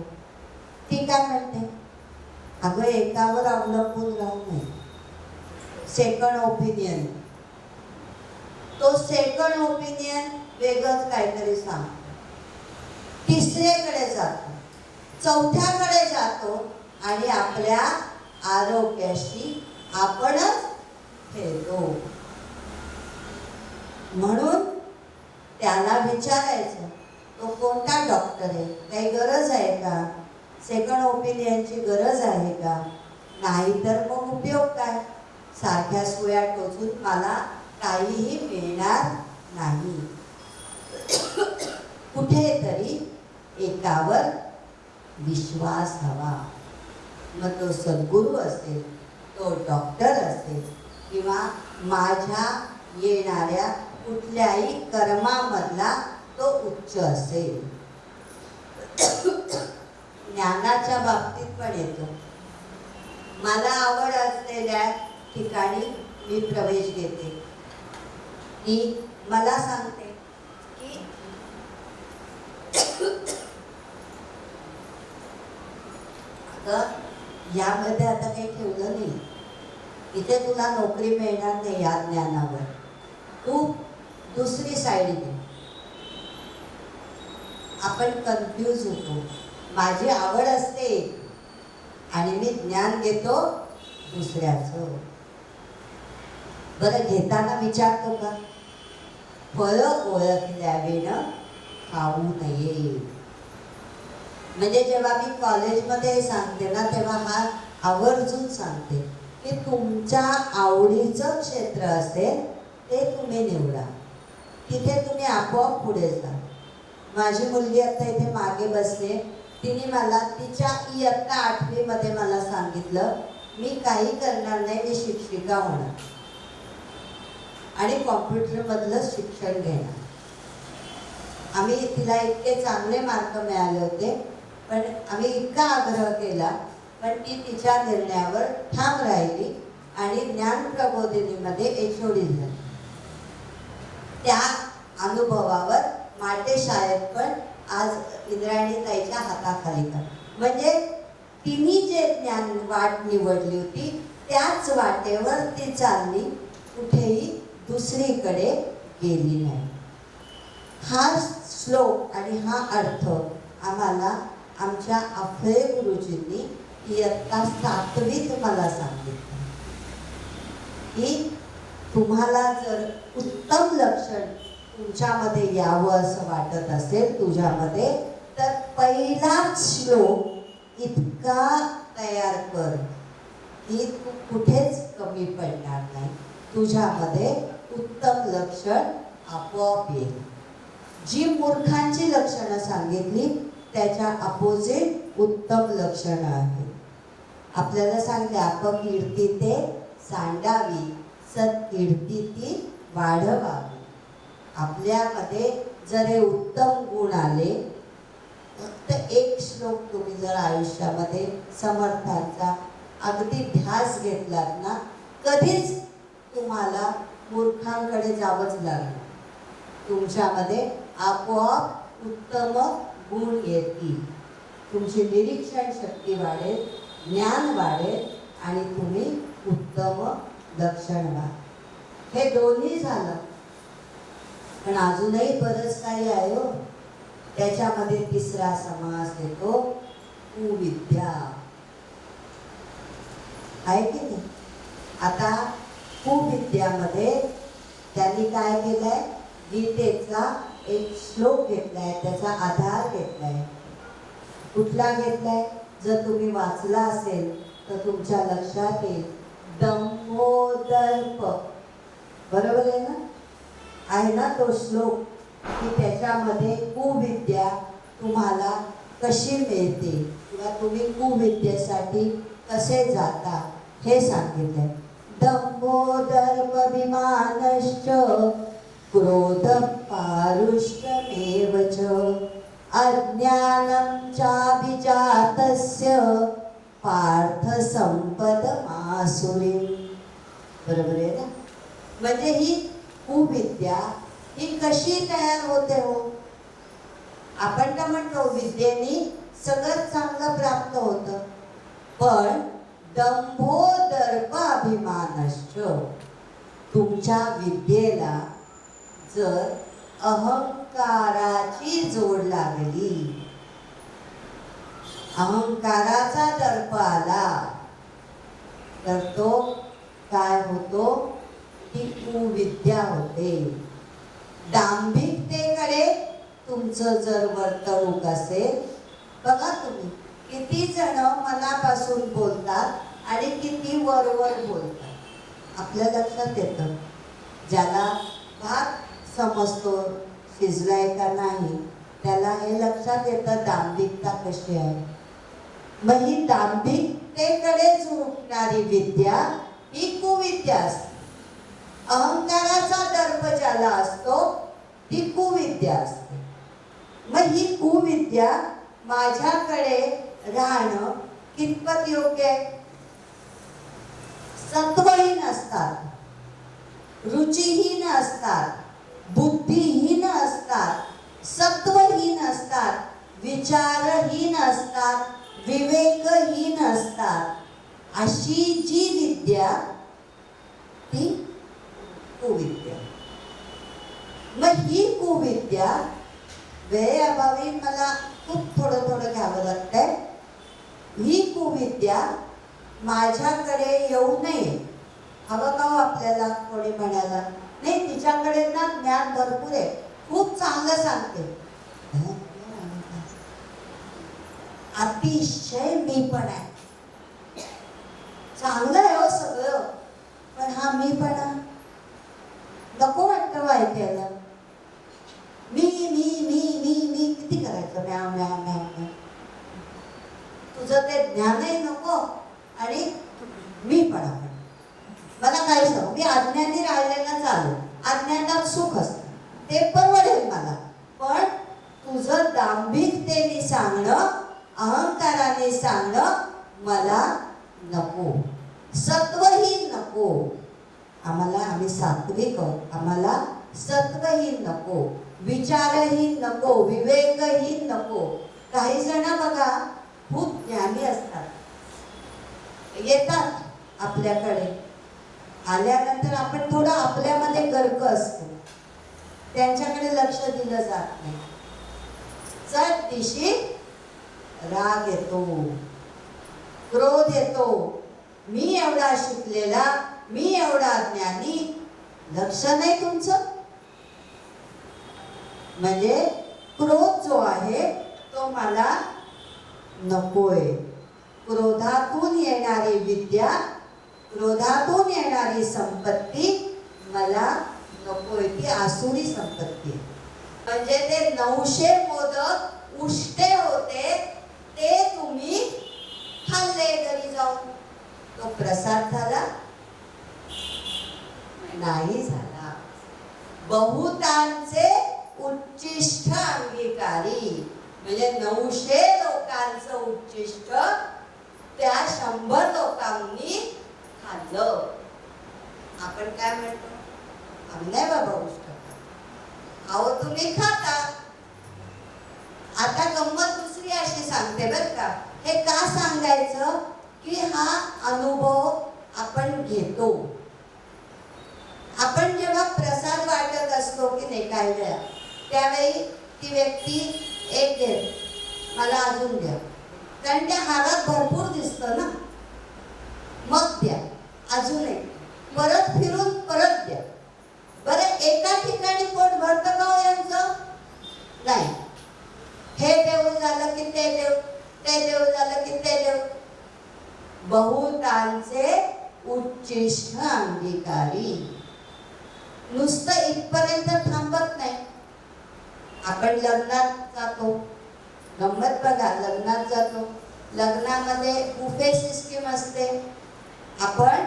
ती काय म्हणते, अगं एकावर अवलंबून राहू नये, सेकंड ओपिनियन. तो सेकंड ओपिनियन वेगळंच काहीतरी सांगतो. तिसऱ्याकडे जातो, चौथ्याकडे जातो आणि आपल्या आरोग्याशी आपणच खेळतो. म्हणून त्याला विचारायचं, तो कोणता डॉक्टर आहे, काही गरज आहे का, सेकंड ओपिनियनची गरज आहे का, नाही तर मग उपयोग काय, सारख्या सुया टोचून मला काहीही मिळणार नाही. कुठेतरी एकावर विश्वास हवा. मग तो सद्गुरू असेल, तो डॉक्टर असेल, किंवा माझ्या येणाऱ्या कुठल्याही कर्मामधला तो उच्च असेल. ज्ञानाच्या बाबतीत पण येतो. मला आवड असलेल्या ठिकाणी मी प्रवेश घेते, की मला सांगते की यामध्ये आता काही ठेवलं नाही, इथे तुला नोकरी मिळणार नाही या ज्ञानावर, तू दुसरी साईड घे. आपण कन्फ्यूज होतो. माझी आवड असते आणि मी ज्ञान घेतो दुसऱ्याचं. बरं, घेताना विचारतो का, फळं ओळखल्याविणं खाऊ नये. म्हणजे जेव्हा मी कॉलेजमध्ये सांगते ना, तेव्हा हा आवर्जून सांगते की तुमच्या आवडीचं क्षेत्र असेल ते तुम्ही निवडा, तिथे तुम्ही आपोआप पुढे जा. माझी मुलगी आता इथे मागे बसते, तिने मला तिच्या इयत्ता 8वीमध्ये मला सांगितलं, मी काही करणार नाही, मी शिक्षिका होणार आणि कॉम्प्युटरमधलं शिक्षण घेणार. आम्ही तिला इतके चांगले मार्क मिळाले होते, पण आम्ही इतका आग्रह केला, पण ती तिच्या निर्णयावर ठाम राहिली आणि ज्ञान प्रबोधिनीमध्ये HOD झाली. त्या अनुभवावर माटे शाळेत पण आज इंद्रायणी ताईच्या हाताखाली कर. म्हणजे तिने जे ज्ञान वाट निवडली होती त्याच वाटेवर ती चालली, कुठेही दुसरीकडे गेली नाही. हा श्लोक आणि हा अर्थ आम्हाला आमच्या अफळे गुरुजींनी इयत्ता 7वीत मला सांगितलं, की तुम्हाला जर उत्तम लक्षण तुमच्यामध्ये यावं असं वाटत असेल तुझ्यामध्ये, तर पहिलाच श्लोक इतका तयार कर की तू कुठेच कमी पडणार नाही, तुझ्यामध्ये उत्तम लक्षण आपोआप येईल. जी मूर्खांची लक्षणं सांगितली त्याच्या अपोजिट उत्तम लक्षणं आहे. आपल्याला सांगितले अपकीर्ती ते सांडावी, सत्कीर्ती ती वाढवावी. आपल्यामध्ये जर हे उत्तम गुण आले, फक्त एक श्लोक तुम्ही जर आयुष्यामध्ये समर्थांचा अगदी ध्यास घेतलात ना, कधीच तुम्हाला मूर्खांकडे जावंच लागणार. तुमच्यामध्ये आपोआप उत्तम गुण येतील. तुमची निरीक्षण शक्ती वाढेल, ज्ञान वाढेल आणि तुम्ही उत्तम लक्षण व्हाल. हे दोन्ही झालं, पण अजूनही बरंच काही आहे हो. त्याच्यामध्ये तिसरा समास येतो कुविद्या, आहे की नाही. आता कुविद्यामध्ये त्यांनी काय केलंय, गीतेचा एक श्लोक घेतलाय, त्याचा आधार घेतलाय. कुठला घेतलाय? जर तुम्ही वाचला असेल तर तुमच्या लक्षात येईल. दंभोदर्प, बरोबर आहे ना, आहे ना तो श्लोक, की त्याच्यामध्ये कुविद्या तुम्हाला कशी मिळते किंवा तुम्ही कुविद्येसाठी कसे जाता हे सांगितलंय. दंभोदर्प विमानश्च क्रोध पारुष्यमेव च अज्ञानं चाभिजातस्य पार्थ संपदमासुरीं. बरोबर आहे ना. म्हणजे ही कुविद्या ही कशी तयार होते हो. आपण तर म्हणतो विद्येने सगळं चांगलं प्राप्त होतं, पण दंभो दर्प अभिमानश्च, तुमच्या विद्येला जर अहंकाराची जोड लागली, अहंकाराचा दर्प आला, तर तो काय होतो, ती कुविद्या होते. दांभिकतेकडे तुमचं जर वर्तणूक असेल, बघा तुम्ही किती जण मनापासून बोलतात आणि किती वरवर बोलतात. आपल्या लक्षात येतं, ज्याला भात समजतो शिजलाय का नाही, त्याला हे लक्षात येतं दांभिकता कशी आहे. मग ही दांभिकतेकडे झुकणारी विद्या ही कुविद्या असते. अहंकाराचा दर्प ज्याला असतो ती कुविद्या असते. मग ही कुविद्या माझ्याकडे राहणं कितपत योग्य आहे. सत्वहीन असतात, रुचिहीन असतात, बुद्धिहीन असतात, सत्वहीन असतात, विचारहीन असतात, विवेकहीन असतात. अशी जी विद्या ती कुविद्या. मग ही कुविद्या वेळेअभावी मला खूप थोडं घ्यावं लागतंय. ही कुविद्या माझ्याकडे येऊ नये. हवं का हो आपल्याला कोणी म्हणायला, नाही तिच्याकडे ना ज्ञान भरपूर आहे, खूप चांगलं सांगते, अतिशय मीपण आहे, चांगलं आहे हो सगळं, पण हा मीपणा नको वाटतं ऐकायला. मी मी मी मी मी किती करायचं, म्याव म्याव म्याव म्याव. तुझं ते ज्ञानही नको आणि मीपणा पण. मला काय सांगू, मी अज्ञानी राहिलेला चालू, अज्ञानात सुख असतं, ते परवडेल मला, पण तुझं दांभिकतेने सांगणं, अहंकाराने सांगणं मला नको. सत्वहीन नको आम्हाला, आम्ही सात्विक आहोत, आम्हाला सत्वहीन नको, विचारहीन नको, विवेकहीन नको. काही जण बघा खूप ज्ञानी असतात, येतात आपल्याकडे, आल्यानंतर आपण थोडं आपल्यामध्ये गर्क असतो, त्यांच्याकडे लक्ष दिलं जात नाही. चट दिशी राग येतो, क्रोध येतो. मी एवढा शिकलेला, मी एवढा ज्ञानी, लक्ष नाही तुमचं. म्हणजे क्रोध जो आहे तो मला नकोय. क्रोधातून येणारी विद्या, क्रोधातून येणारी संपत्ती मला नकोय, ती आसुरी संपत्ती आहे. म्हणजे ते 900 मोदक उष्टे होते, ते तुम्ही खाल्ले घरी जाऊन. तो प्रसाद झाला नाही झाला. बहुतांचे उच्चिष्ट अंगीकारी, म्हणजे 900 लोकांचं उच्चिष्ट त्या 100 लोकांनी खाल्लं. आपण काय म्हणतो, आम्ही नाही बाबा उष्ट खात. अहो तुम्ही खाता. आता गंमत दुसरी अशी सांगते बर का. हे का सांगायचं की हा अनुभव आपण घेतो. आपण जेव्हा प्रसाद वाटत असतो की नाही काही वेळा, त्यावेळी ती व्यक्ती एक दे, मला अजून द्या, कारण त्या हारात भरपूर दिसतं ना, मग द्या, अजून एक, परत फिरून परत द्या. बरं एका ठिकाणी पोट भरतं का हो यांचं? नाही. हे देव झालं की ते देव, ते देव झालं की ते देव. बहुतांचे उच्चिष्ट अंगीकारी. नुसतं इथपर्यंत थांबत नाही. आपण लग्नात जातो, गंमत बघा, लग्नात जातो, लग्नामध्ये बुफे सिस्टीम असते. आपण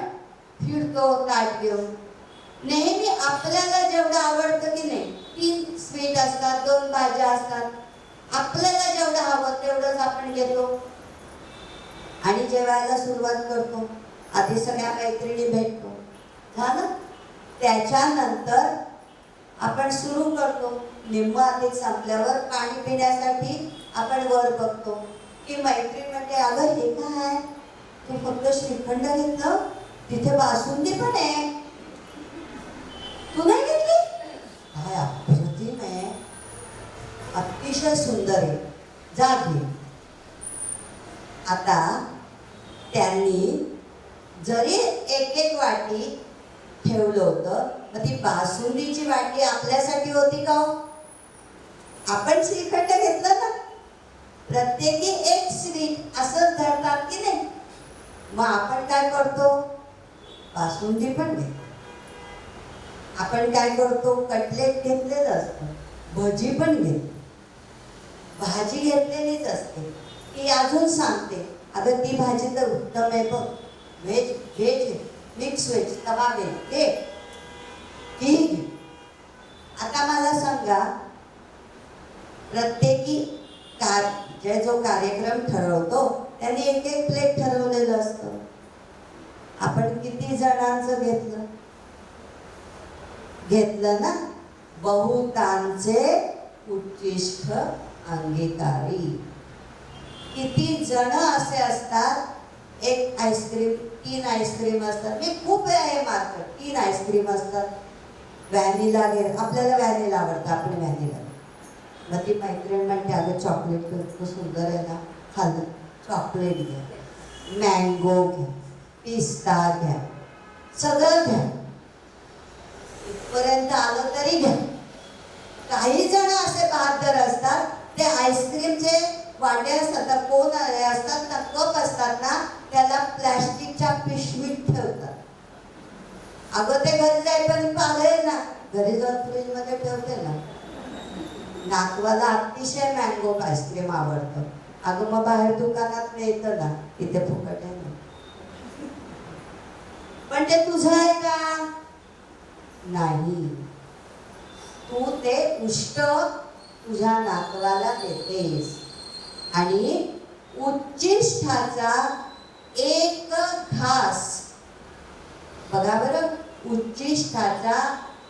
फिरतो ताट घेऊन. नेहमी आपल्याला जेवढं आवडतं की नाही, 3 स्वीट असतात, 2 भाज्या असतात, आपल्याला जेवढं हवं तेवढंच आपण घेतो आणि जेवायला सुरुवात करतो. आधी सगळ्या मैत्रिणी भेटतो, झालं. त्याच्यानंतर आपण सुरू करतो. निम्म आधी संपल्यावर पाणी पिण्यासाठी आपण वर बघतो की मैत्रीण म्हणते, अगं हे काय, तू फक्त श्रीखंड घेतलं, तिथे बासुंदी पण आहे, तू नाही घेतली? काय अप्रतिम आहे, अतिशय सुंदर आहे, जा घे. आता त्यांनी जरी एक एक वाटी ठेवलं होतं, मग ती बासुंदीची वाटी आपल्यासाठी होती का हो? आपण श्रीखंड घेतलं ना, प्रत्येकी एक श्री असंच धरतात की नाही. मग आपण काय करतो, बासुंदी पण घेतो. आपण काय करतो, कटलेट घेतलेलं असतं, भजी पण घेतो, भाजी घेतलेलीच असते. ती अजून सांगते, अगं ती भाजी तर उत्तम आहे बघ, व्हेज व्हेज मिक्स व्हेज, तवा व्हेज घे, ठीक आहे. आता मला सांगा, प्रत्येकी जो कार्यक्रम ठरवतो त्याने एक एक प्लेट ठरवलेलं असतं. आपण किती जणांचं घेतलं ना. बहुतांचे उच्चिष्ट अंगीकारी. किती जण असे असतात, एक आईस्क्रीम, 3 आईस्क्रीम असतात. मी खूप वेळा हे मारतो, 3 आईस्क्रीम असतात. व्हॅनिला घे, आपल्याला व्हॅनिला आवडतं, आपण व्हॅनिला. मग ती मैत्रीण म्हणते, अगं चॉकलेट खूप सुंदर आहे ना, खाल्लं, चॉकलेट घ्या, मँगो घ्या, पिस्ता घ्या, सगळं घ्या, इथपर्यंत आलं तरी घ्या. काही जण असे बहादर असतात, ते आईस्क्रीमचे वाटे असतात, कोण असतात ना, कप असतात ना, त्याला प्लॅस्टिकच्या पिशवीत ठेवतात. अगं ते घरी जाईपर्यंत पागल ना, घरी जाऊन फ्रीज मध्ये ठेवते ना. नातवाला अतिशय मँगो आईस्क्रीम आवडतं. अगं मग बाहेर दुकानात मिळतं ना, इथे फुकट आहे ना. पण ते तुझं आहे का? नाही. तू ते उष्ट तुझ्या नातवाला देतेस. आणि उच्चिष्ठाचा एक घास, बघा बरं, उच्चिष्ठाचा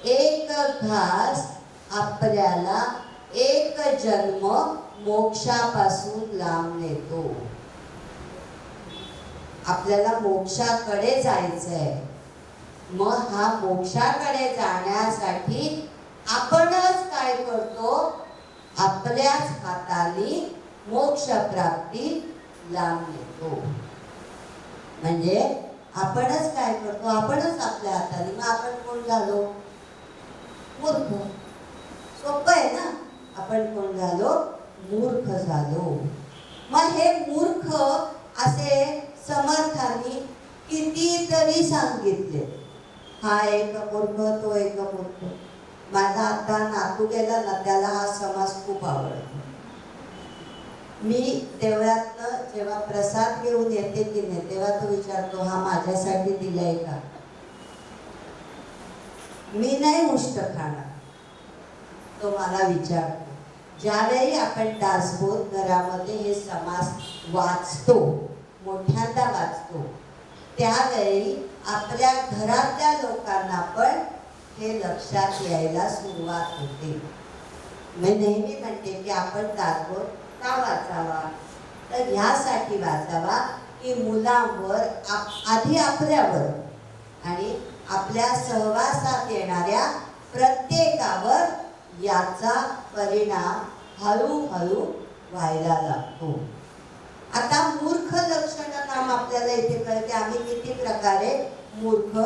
एक घास आपल्याला एक जन्म मोक्षापासून लांब नेतो. आपल्याला मोक्षाकडे जायचंय. मग हा मोक्षाकडे जाण्यासाठी आपणच काय करतो, आपल्याच हाताने मोक्ष प्राप्ती लांब नेतो. म्हणजे आपणच काय करतो, आपणच आपल्या हाताने. मग आपण कोण झालो? मूर्ख. सोपं आहे ना. आपण कोण झालो? मूर्ख झालो. मग हे मूर्ख असे समर्थांनी कितीतरी सांगितले. हा एक मूर्ख, तो एक मूर्ख. माझा आता नातू गेला ना, त्याला हा समाज खूप आवडतो. मी देवळातनं जेव्हा प्रसाद घेऊन येते की नाही, तेव्हा तो विचारतो, हा माझ्यासाठी दिलाय का? मी नाही उष्ट खाणार, तो मला विचारतो. ज्यावेळी आपण दासबोध घरामध्ये हे समास वाचतो, मोठ्यांदा वाचतो, त्यावेळी आपल्या घरातल्या लोकांना पण हे लक्षात यायला सुरुवात होते. मी नेहमी म्हणते की आपण दासबोध का वाचावा? तर ह्यासाठी वाचावा की मुलांवर, आधी आपल्यावर आणि आपल्या सहवासात येणाऱ्या प्रत्येकावर याचा परिणाम हळूहळू व्हायला लागतो. आता मूर्ख लक्षण नाम आपल्याला इथे कळते, आम्ही किती प्रकारे मूर्ख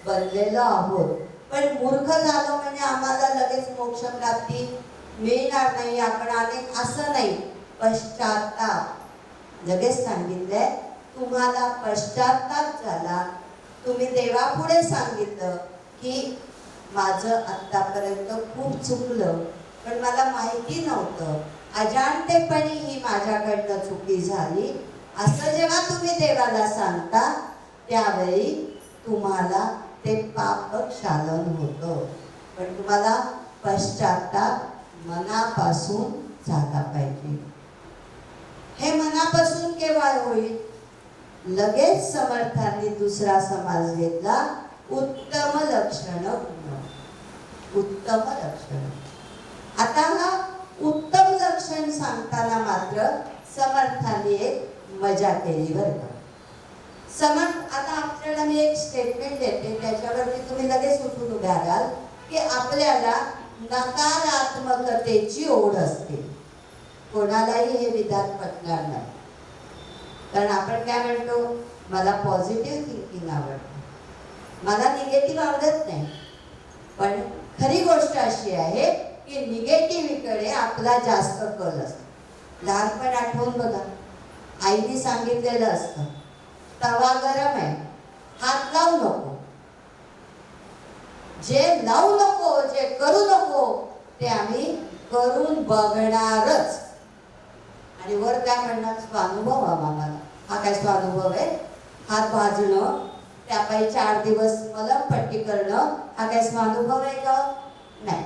बनलेलो आहोत. पण मूर्ख झालो म्हणजे आम्हाला लगेच मोक्ष प्राप्ती मिळणार नाही, आपण अनेक असं नाही. पश्चाताप लगेच सांगितलंय, तुम्हाला पश्चाताप झाला, तुम्ही देवापुढे सांगितलं की माझं आत्तापर्यंत खूप चुकलं, पण मला माहिती नव्हतं, अजाणतेपणी ही माझ्याकडनं चुकी झाली, असं जेव्हा तुम्ही देवाला सांगता त्यावेळी तुम्हाला ते पाप क्षालन होतं. पण तुम्हाला पश्चाताप मनापासून झाला पाहिजे. हे मनापासून केव्हा होईल? लगेच समर्थांनी दुसरा समास घेतला, उत्तम लक्षण गुण. उत्तम लक्षण. आता हा उत्तम लक्षण सांगताना मात्र समर्थांनी एक मजा केली बरं का. समर्थ, आता आपल्याला मी एक स्टेटमेंट देते, त्याच्यावरती तुम्ही लगेच उठून उभ्या राहाल की आपल्याला नकारात्मकतेची ओढ असते. कोणालाही हे विधान पटणार नाही, कारण आपण काय म्हणतो, मला पॉझिटिव्ह थिंकिंग आवडतं, मला निगेटिव्ह आवडत नाही. पण खरी गोष्ट अशी आहे की निगेटिव्हकडे आपला जास्त कल असतो. लहानपण आठवून बघा, आईने सांगितलेलं असतं, तवा गरम आहे, हात लावू नको, जे लावू नको, जे करू नको ते आम्ही करून बघणारच. आणि वर काय म्हणणार, स्वानुभव आम्हाला. हा काय स्वानुभव आहे? हात भाजणं, त्यापायी 4 दिवस मलमपट्टी करणं, हा काय स्वानुभव आहे का? नाही.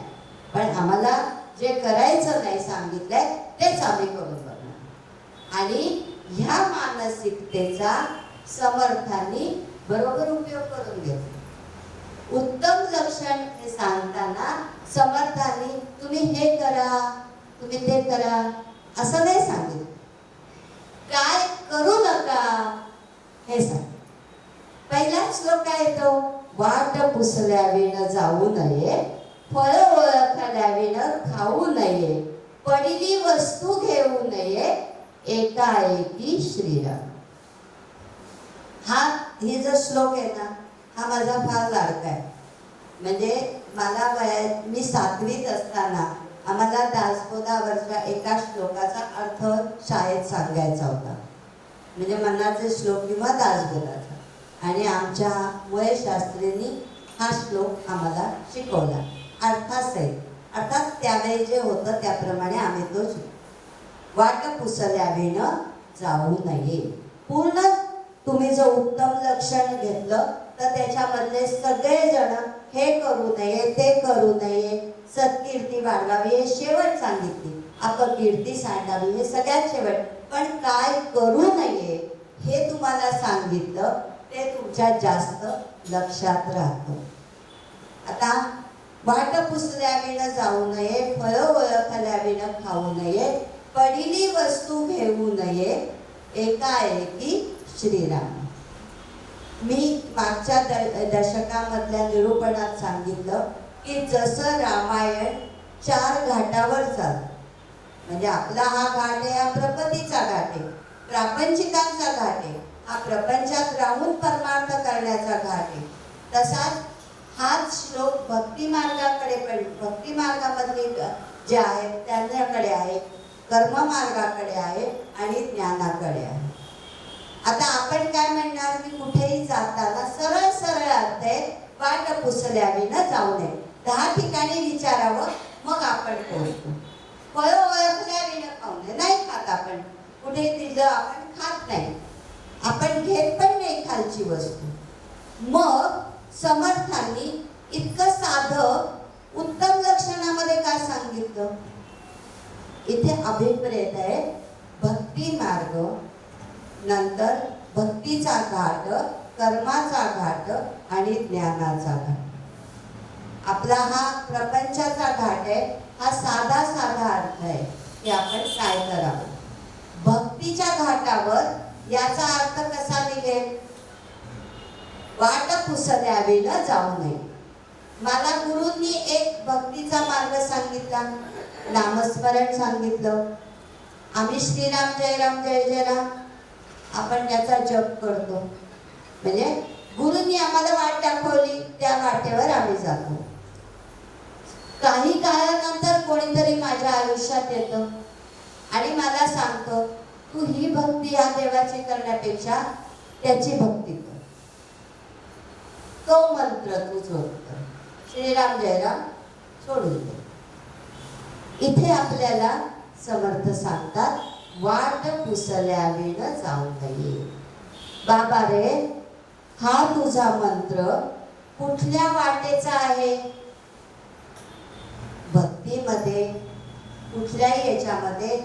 पण आम्हाला जे करायचं नाही सांगितलंय तेच आम्ही करून बघणार. आणि ह्या मानसिकतेचा समर्थांनी बरोबर उपयोग करून घेतला. उत्तम लक्षण हे सांगताना समर्थांनी तुम्ही हे करा, तुम्ही ते करा असं नाही सांगितलं, काय करू नका हे सांग. पहिला श्लोक काय येतो, वाट पुसल्याविण जाऊ नये, फळ ओळखल्याविण खाऊ नये, पडली वस्तू घेऊ नये, एकाएकी श्रीराम. ही जो श्लोक आहे ना, हा माझा फार लाडका आहे. म्हणजे मला मी 7वीत असताना आम्हाला दासबोधावरच्या एका श्लोकाचा अर्थ शाळेत सांगायचा होता, म्हणजे मनाचे श्लोक किंवा दासबोधाचा. आणि आमच्या मुळे शास्त्रींनी हा श्लोक आम्हाला शिकवला अर्थासहित. अर्थात त्यावेळी जे होतं त्याप्रमाणे आम्ही तो शिकलो. वाट पुसल्याविण जाऊ नये. पूर्ण तुम्ही जो उत्तम लक्षण घेतलं तर त्याच्यामधले सगळेजण हे करू नये, ते करू नये, सत्कीर्ती वाढवावी हे शेवट सांगितली, अपकीर्ती सांडावी हे सगळ्यात शेवट. पण काय करू नये हे तुम्हाला सांगितलं, ते तुमच्या जास्त लक्षात राहतं. आता वाट पुसल्याविण जाऊ नये, फळ ओळखल्याविण खाऊ नये, पडली वस्तू घेऊ नये, एकाएकी श्रीराम. मी मागच्या दशकामधल्या निरूपणात सांगितलं की जसं रामायण 4 घाटावर चालतं, म्हणजे आपला हा घाट आहे, हा प्रपतीचा घाट आहे, प्रापंचिकांचा घाट आहे, हा प्रपंचात राहून परमार्थ करण्याचा घाट आहे. तसाच हाच श्लोक भक्ती मार्गाकडे पण, भक्ती मार्गामधले जे आहेत त्यांच्याकडे आहे, कर्म मार्गाकडे आहे आणि ज्ञानाकडे आहे. आता आपण काय म्हणणार की कुठेही जाताना सरळ सरळ अर्थ आहे, वाट पुसल्यावी न जाऊ नये. 10 ठिकाणी विचारावं, मग आपण पोहोचतो. फळं ओळखल्यावी न खाऊ नये. नाही खात आपण, कुठे दिलं आपण खात नाही, आपण घेत पण नाही खालची वस्तू. मग समर्थांनी इतकं साधं उत्तम लक्षणामध्ये काय सांगितलं? इथे अभिप्रेत आहे भक्ती मार्ग, नंतर भक्तीचा घाट, कर्माचा घाट आणि ज्ञानाचा घाट. आपला हा प्रपंचाचा घाट आहे. हा साधा साधा अर्थ आहे की आपण काय करावं. भक्तीच्या घाटावर याचा अर्थ कसा निघेल? वाट पुसल्यावी न जाऊ नये. मला गुरूंनी एक भक्तीचा मार्ग सांगितला, नामस्मरण सांगितलं. आम्ही श्रीराम जय राम जय जय राम आपण त्याचा जप करतो. म्हणजे गुरूंनी आम्हाला वाट दाखवली, त्या वाटेवर आम्ही जातो. काही काळानंतर कोणीतरी माझ्या आयुष्यात येतं आणि मला सांगतो, तू ही भक्ती या देवाची करण्यापेक्षा त्याची भक्ती कर, तो मंत्र तू जोड, श्रीराम जयराम सोडून दे. इथे आपल्याला समर्थ सांगतात वाट पुसल्यावी न जाऊ नये. बाबा रे, हा तुझा मंत्र कुठल्या वाटेचा आहे? भक्तीमध्ये कुठल्याही याच्यामध्ये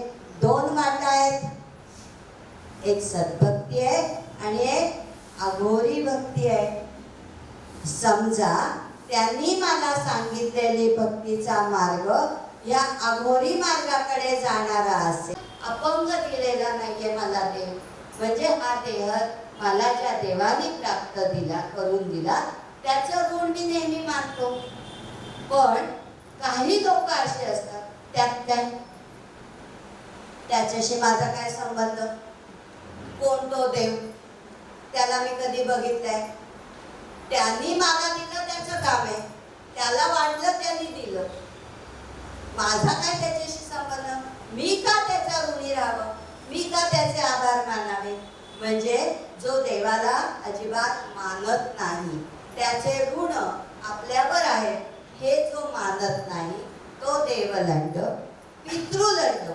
2 वाटा आहेत. एक सद्भक्ती आहे आणि एक अघोरी भक्ती आहे. समजा त्यांनी मला सांगितलेली भक्तीचा मार्ग या अघोरी मार्गाकडे जाणारा असेल. अपंग दिलेला नाहीये मला देव, म्हणजे हा देह मला ज्या देवाने प्राप्त दिला, करून दिला, त्याचं ऋण मी नेहमी मानतो. पण काही लोक असे असतात, त्यात काय, त्याच्याशी माझा काय संबंध? कोण तो देव? त्याला मी कधी बघितलंय? त्यांनी मला दिलं, त्याचं काम आहे, त्याला वाटलं त्यांनी दिलं, माझा काय त्याच्याशी संबंध? मी का त्याचा ऋणी राहावं? मी का त्याचे आभार मानावे? म्हणजे जो देवाला अजिबात मानत नाही, त्याचे ऋण आपल्यावर आहे, हे जो मानत नाही तो देवलंड, पितृलंड.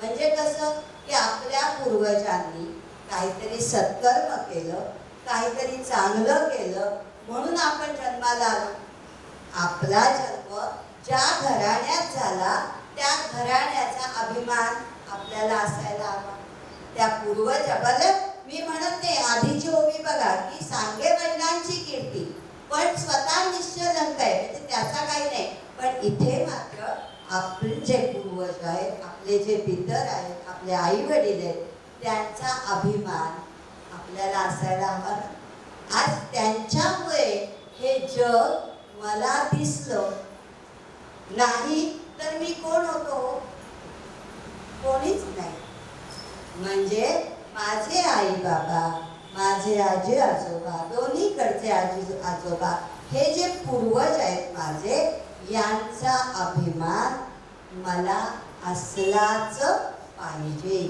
म्हणजे कसं की आपल्या पूर्वजांनी काहीतरी सत्कर्म केलं, काहीतरी चांगलं केलं म्हणून आपण जन्माला आलो. आपला जन्म ज्या घराण्यात झाला त्या घराण्याचा अभिमान आपल्याला असायला हवा. त्या पूर्वजाबद्दल मी म्हणत नाही, आधीची ओवी बघा की सांगे वडिलांची कीर्ती, पण स्वतः निश्चलंक आहे, म्हणजे त्याचा काही नाही. पण इथे मात्र आपले जे पूर्वज आहेत, आपले जे पितर आहेत, आपले आई वडील आहेत, त्यांचा अभिमान आपल्याला असायला हवा. आज त्यांच्यामुळे हे जग मला दिसलं, नाही तर मी कोण होतो? कोणीच नाही. म्हणजे माझे आई बाबा, माझे आजी आजोबा, दोन्हीकडचे आजी आजोबा, हे जे पूर्वज आहेत माझे, यांचा अभिमान मला असलाच पाहिजे.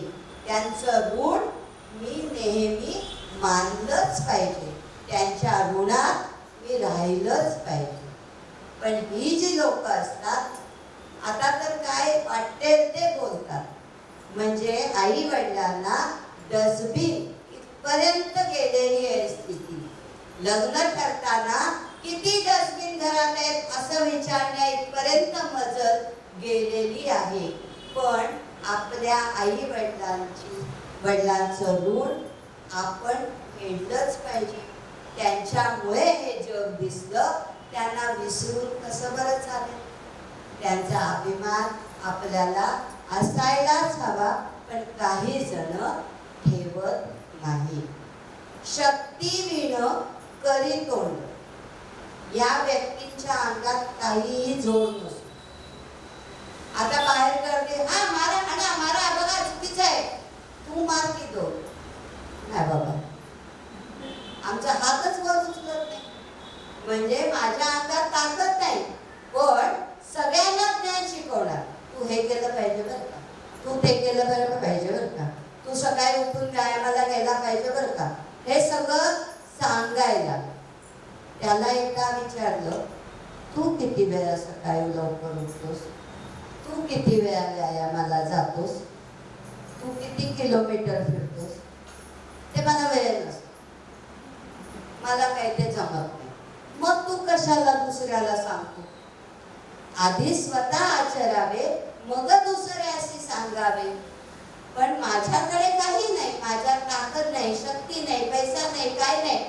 त्यांचं ऋण मी नेहमी मानलंच पाहिजे, त्यांच्या ऋणात मी राहिलंच पाहिजे. पण ही जी लोक असतात, आता तर काय वाटेल ते बोलतात. म्हणजे आई वडिलांना डस्टबिन इथपर्यंत गेलेली आहे स्थिती. लग्न करताना किती डस्टबिन घरात आहेत असं विचारण्या इथपर्यंत मजल गेलेली आहे. पण आपल्या आई वडिलांचं ऋण आपण फेडलंच पाहिजे. त्यांच्यामुळे हे जग दिसलं, त्यांना विसरून कसं बरं चालेल? त्यांचा अभिमान आपल्याला असायलाच हवा, पण काही जण ठेवत नाही. शक्ती विण करी तोंड, या व्यक्तींच्या अंगात काहीही जोड नसतो. आता बाहेर करते, हा मारा आणा मारा, बघा चुकीचं आहे, तू मार की तो. नाही बाबा, आमचा हातच वर उचलत नाही. म्हणजे माझ्या अंगात ताकद नाही, पण सगळ्यांना ज्ञान शिकवणार. तू हे केलं पाहिजे बरं का, तू ते केलं बरं पाहिजे बरं का, तू सकाळी उठून व्यायामाला गेला पाहिजे बरं का, हे सगळं सांगायला. त्याला एकदा विचारलं, तू किती वेळा सकाळी लवकर उठतोस, तू किती वेळा व्यायामाला जातोस, तू किती किलोमीटर फिरतोस? ते मला वेळ नसतो, मला काही ते जमत नाही. मग तू कशाला दुसऱ्याला सांगतो? आधी स्वतः आचरावे, मग दुसऱ्याशी सांगावे. पण माझ्याकडे काही नाही, माझ्यात ताकद नाही, शक्ती नाही, पैसा नाही, काय नाही.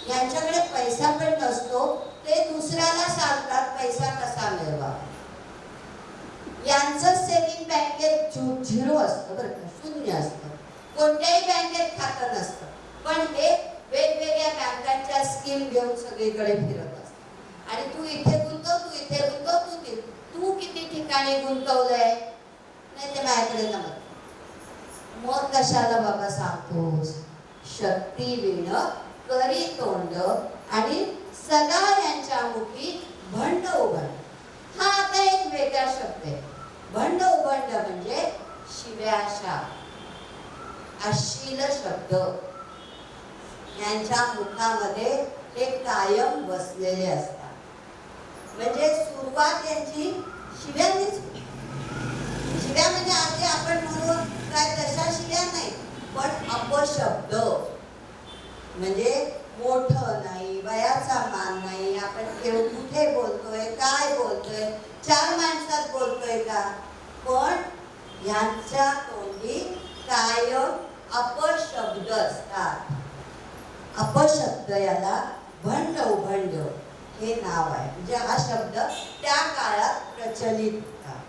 यांच्याकडे पैसा पण नसतो, ते दुसऱ्याला सांगतात पैसा कसा मिळवा. यांचं सेविंग बँकेत झिरो असतं बरं का, शून्य असतं, कोणत्याही बँकेत खातं नसतं. पण हे वेगवेगळ्या बँकांच्या स्कीम घेऊन सगळीकडे फिरत असतात. आणि तू इथे गुंतव, तू इथे गुंतव, तू किती ठिकाणी गुंतवलंय? नाही, ते माझ्याकडे जमत. मग कशाला बाबा सांगतोस? शक्ती विण करी तोंड आणि सदा यांच्या मुखी भंड उभंड. हा आता एक वेगळा शब्द आहे. भंड उभंड म्हणजे शिव्याशा, अश्लील शब्द यांच्या मुखामध्ये ते कायम बसलेले असतात. म्हणजे सुरुवात यांची शिव्यानेच. शिव्या म्हणजे आधी आपण म्हणू काय तशा शिव्या नाही, पण अपशब्द म्हणजे मोठं नाही, वयाचा मान नाही, आपण कुठे बोलतोय, काय बोलतोय, चार माणसात बोलतोय का, पण यांच्या तोंडी कायम अपशब्द असतात. अपशब्द याला भंड उभंड हे नाव आहे. म्हणजे हा शब्द त्या काळात प्रचलित होता.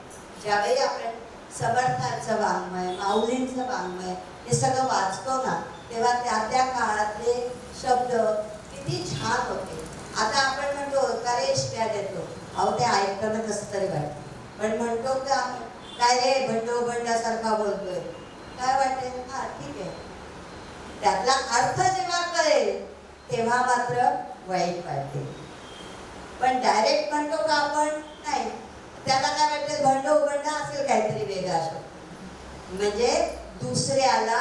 ज्यावेळी आपण समर्थांचं वाङ्मय, माऊलींचं वाङ्मय हे सगळं वाचतो ना, तेव्हा त्या त्या काळातले शब्द किती छान होते. आता आपण म्हणतो का रे शिव्या देतो, अहो ते ऐकताना कसं तरी वाटतं. पण म्हणतो का काय रे भंडोभंडासारखा बोलतोय, काय वाटेल? हा ठीक आहे. त्यातला अर्थ जेव्हा कळेल तेव्हा मात्र वाईट वाटेल. पण डायरेक्ट म्हणतो का आपण? नाही, त्याला काय वाटेल? भंडोभंड असेल काहीतरी वेगळा शब्द. म्हणजे दुसऱ्याला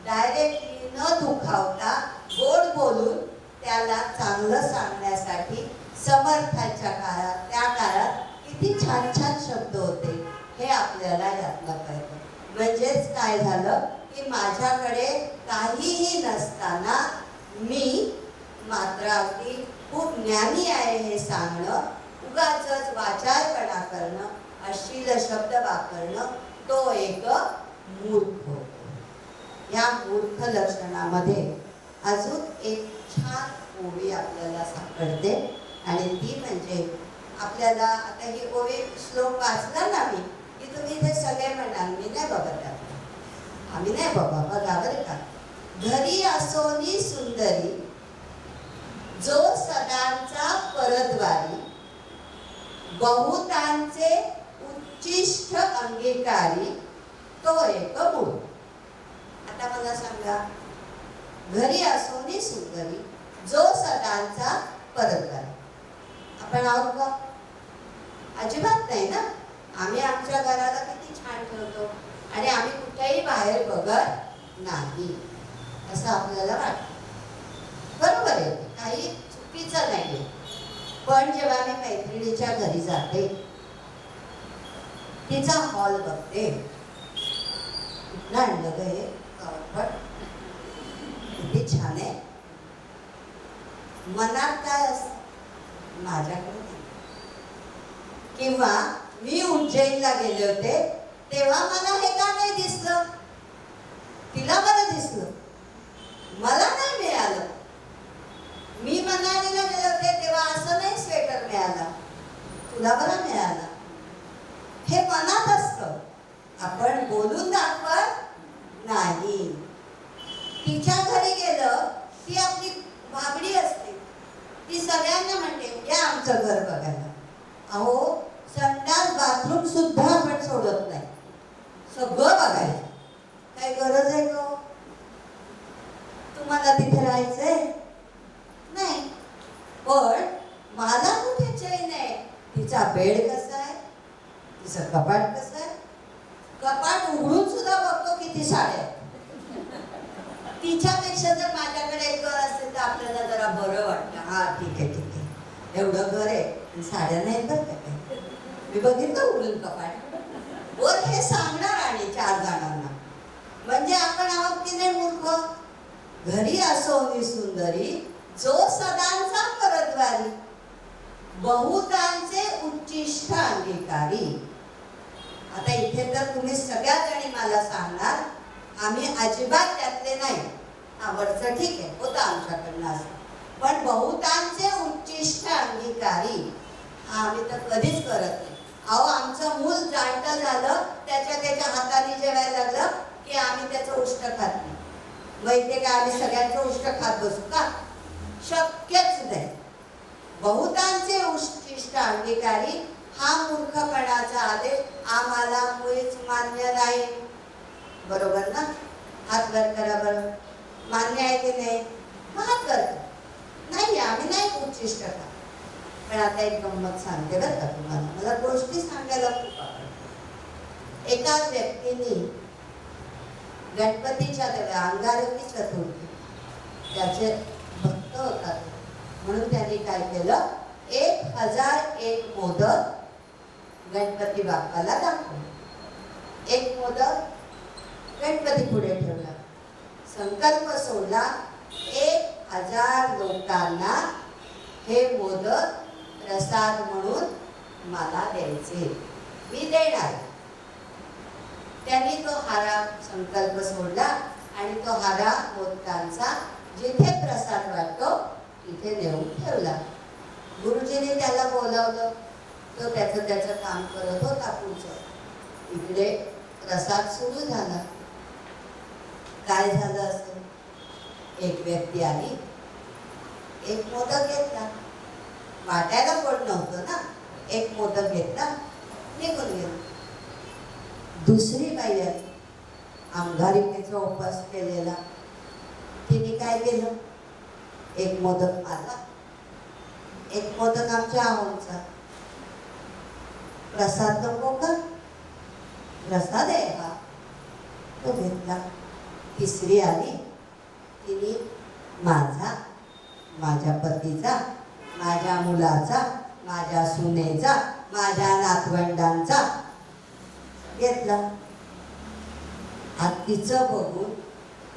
डायरेक्टली न दुखावता गोड बोलून त्याला चांगलं सांगण्यासाठी समर्थांच्या काळात, त्या काळात किती छान छान शब्द होते हे आपल्याला यातलं कळतं. म्हणजेच काय झालं की माझ्याकडे काहीही नसताना मी मात्र अगदी खूप ज्ञानी आहे हे सांगणं, उगाचच वाचाळपणा करणं, अश्लील शब्द वापरणं, तो एक मूर्ख होतो. या मूर्ख लक्षणामध्ये अजून एक छान ओवी आपल्याला सापडते आणि ती म्हणजे आपल्याला आता ही ओवी श्लोक वाचला ना मी की तुम्ही ते सगळे म्हणाल मी नाही बघत, आम्ही नाही बाबा बघा बरं का. घरी असोनी सुंदरी जो सदांचा परद्वारी, बहुतांचे उच्चिष्ट अंगीकारी तो एक मूळ. आता मला सांगा, घरी असोनी सुंदरी जो सदांचा परद्वारी, आपण आहोत का? अजिबात नाही ना. आम्ही आमच्या घराला किती छान ठेवतो आणि आम्ही कुठेही बाहेर बघत नाही असं आपल्याला वाटतं. बरोबर आहे, काही चुकीचं नाही. पण जेव्हा मी मैत्रिणीच्या घरी जाते, तिचा हॉल बघते, कुठलं आणलं ग हे पण किती छान आहे, मनात काय असतं माझ्याकडे. किंवा मी उज्जैनला गेले होते तेव्हा मला हे का नाही दिसलं, तिला बरं दिसलं, मला नाही मिळालं. मी मनालीला गेले होते तेव्हा असं नाही स्वेटर मिळाला, तुला बरं मिळाला. हे मनात असतं, आपण बोलून दाखवत नाही. तिच्या घरी गेलं ती आपली भाबडी असते, ती सगळ्यांना म्हणते या आमचं घर बघायला. अहो संडास बाथरूम सुद्धा आपण सोडत नाही, सगळं बघायचं. काही गरज आहे का? तुम्हाला तिथे राहायचंय नाही, पण मला कुठे चैन आहे. तिचा बेड कसा आहे, तिचं कपाट कसं आहे, कपाट उघडून सुद्धा बघतो किती साड्या. तिच्यापेक्षा जर माझ्याकडे एक घर असेल तर आपल्याला जरा बरं वाटतं. हा ठीक आहे ठीक आहे. एवढं घर आहे आणि साड्या नाही बरं का काही. मी बघितलं उघडून कपाट वर हे सांगणार आणि 4 जणांना. म्हणजे आपण आहोत की नाही मूर्ख. घरी असो ही सुंदरी जो सदांचा परद्वारी, बहुतांचे उच्चिष्ट अंगीकारी. आता इथे तर तुम्ही सगळ्या जणी मला सांगणार आम्ही अजिबात त्यातले नाही. आवडचं ठीक आहे, होतं आमच्याकडनं असं. पण बहुतांचे उच्चिष्ट अंगीकारी आम्ही तर कधीच करत नाही. अहो आमचं मूल जाणतं झालं त्याच्या हाताने जेवायला लागलं की आम्ही त्याचं उष्ट खात नाही. माहितीये का, आम्ही सगळ्यांचं उष्ट खात बसू का? शक्यच नाही. बहुतांचे उच्चिष्ट अंगीकारी हा मूर्खपणाचा आदेश आम्हाला मुळीच मान्य नाही. बरोबर ना? हात वर करा बरं. मान्य आहे की नाही? हात करतो नाही, आम्ही नाही उच्चिष्ट खात. पण आता एक गंमत सांगते बरं का तुम्हाला. मला गोष्टी सांगायला खूप आवडते. एका व्यक्तीने गणपतीच्या अंगारकी चतुर्थी त्याचे भक्त होतात म्हणून त्यांनी काय केलं, 1001 मोदक गणपती बाप्पाला दाखवले. 1 मोदक गणपती पुढे ठेवला, संकल्प सोडला 1000 लोकांना हे मोदक प्रसाद म्हणून मला द्यायचे, मी देणार. त्यांनी तो हारा संकल्प सोडला आणि तो हारा मोदकांचा जिथे प्रसाद वाटतो तिथे नेऊन ठेवला. गुरुजीने त्याला बोलावलं. तो त्याचं काम करत होता पुढचं. इकडे प्रसाद सुरू झाला. काय झालं असेल, एक व्यक्ती आली, 1 मोदक घेतला. वाटायला कोण नव्हतं ना, 1 मोदक घेतला, निघून गेला. दुसरी बाई आली, अंगारिकेचा उपास केलेला. तिने काय केलं, 1 मोदक आला, 1 मोदक आमच्या आहोंचा. प्रसाद नको का? प्रसाद आहे हा, तो घेतला. तिसरी आली, तिने माझ्या पतीचा, माझ्या मुलाचा, माझ्या सुनेचा, माझ्या नातवंडांचा घेतला. आज तिचं बघून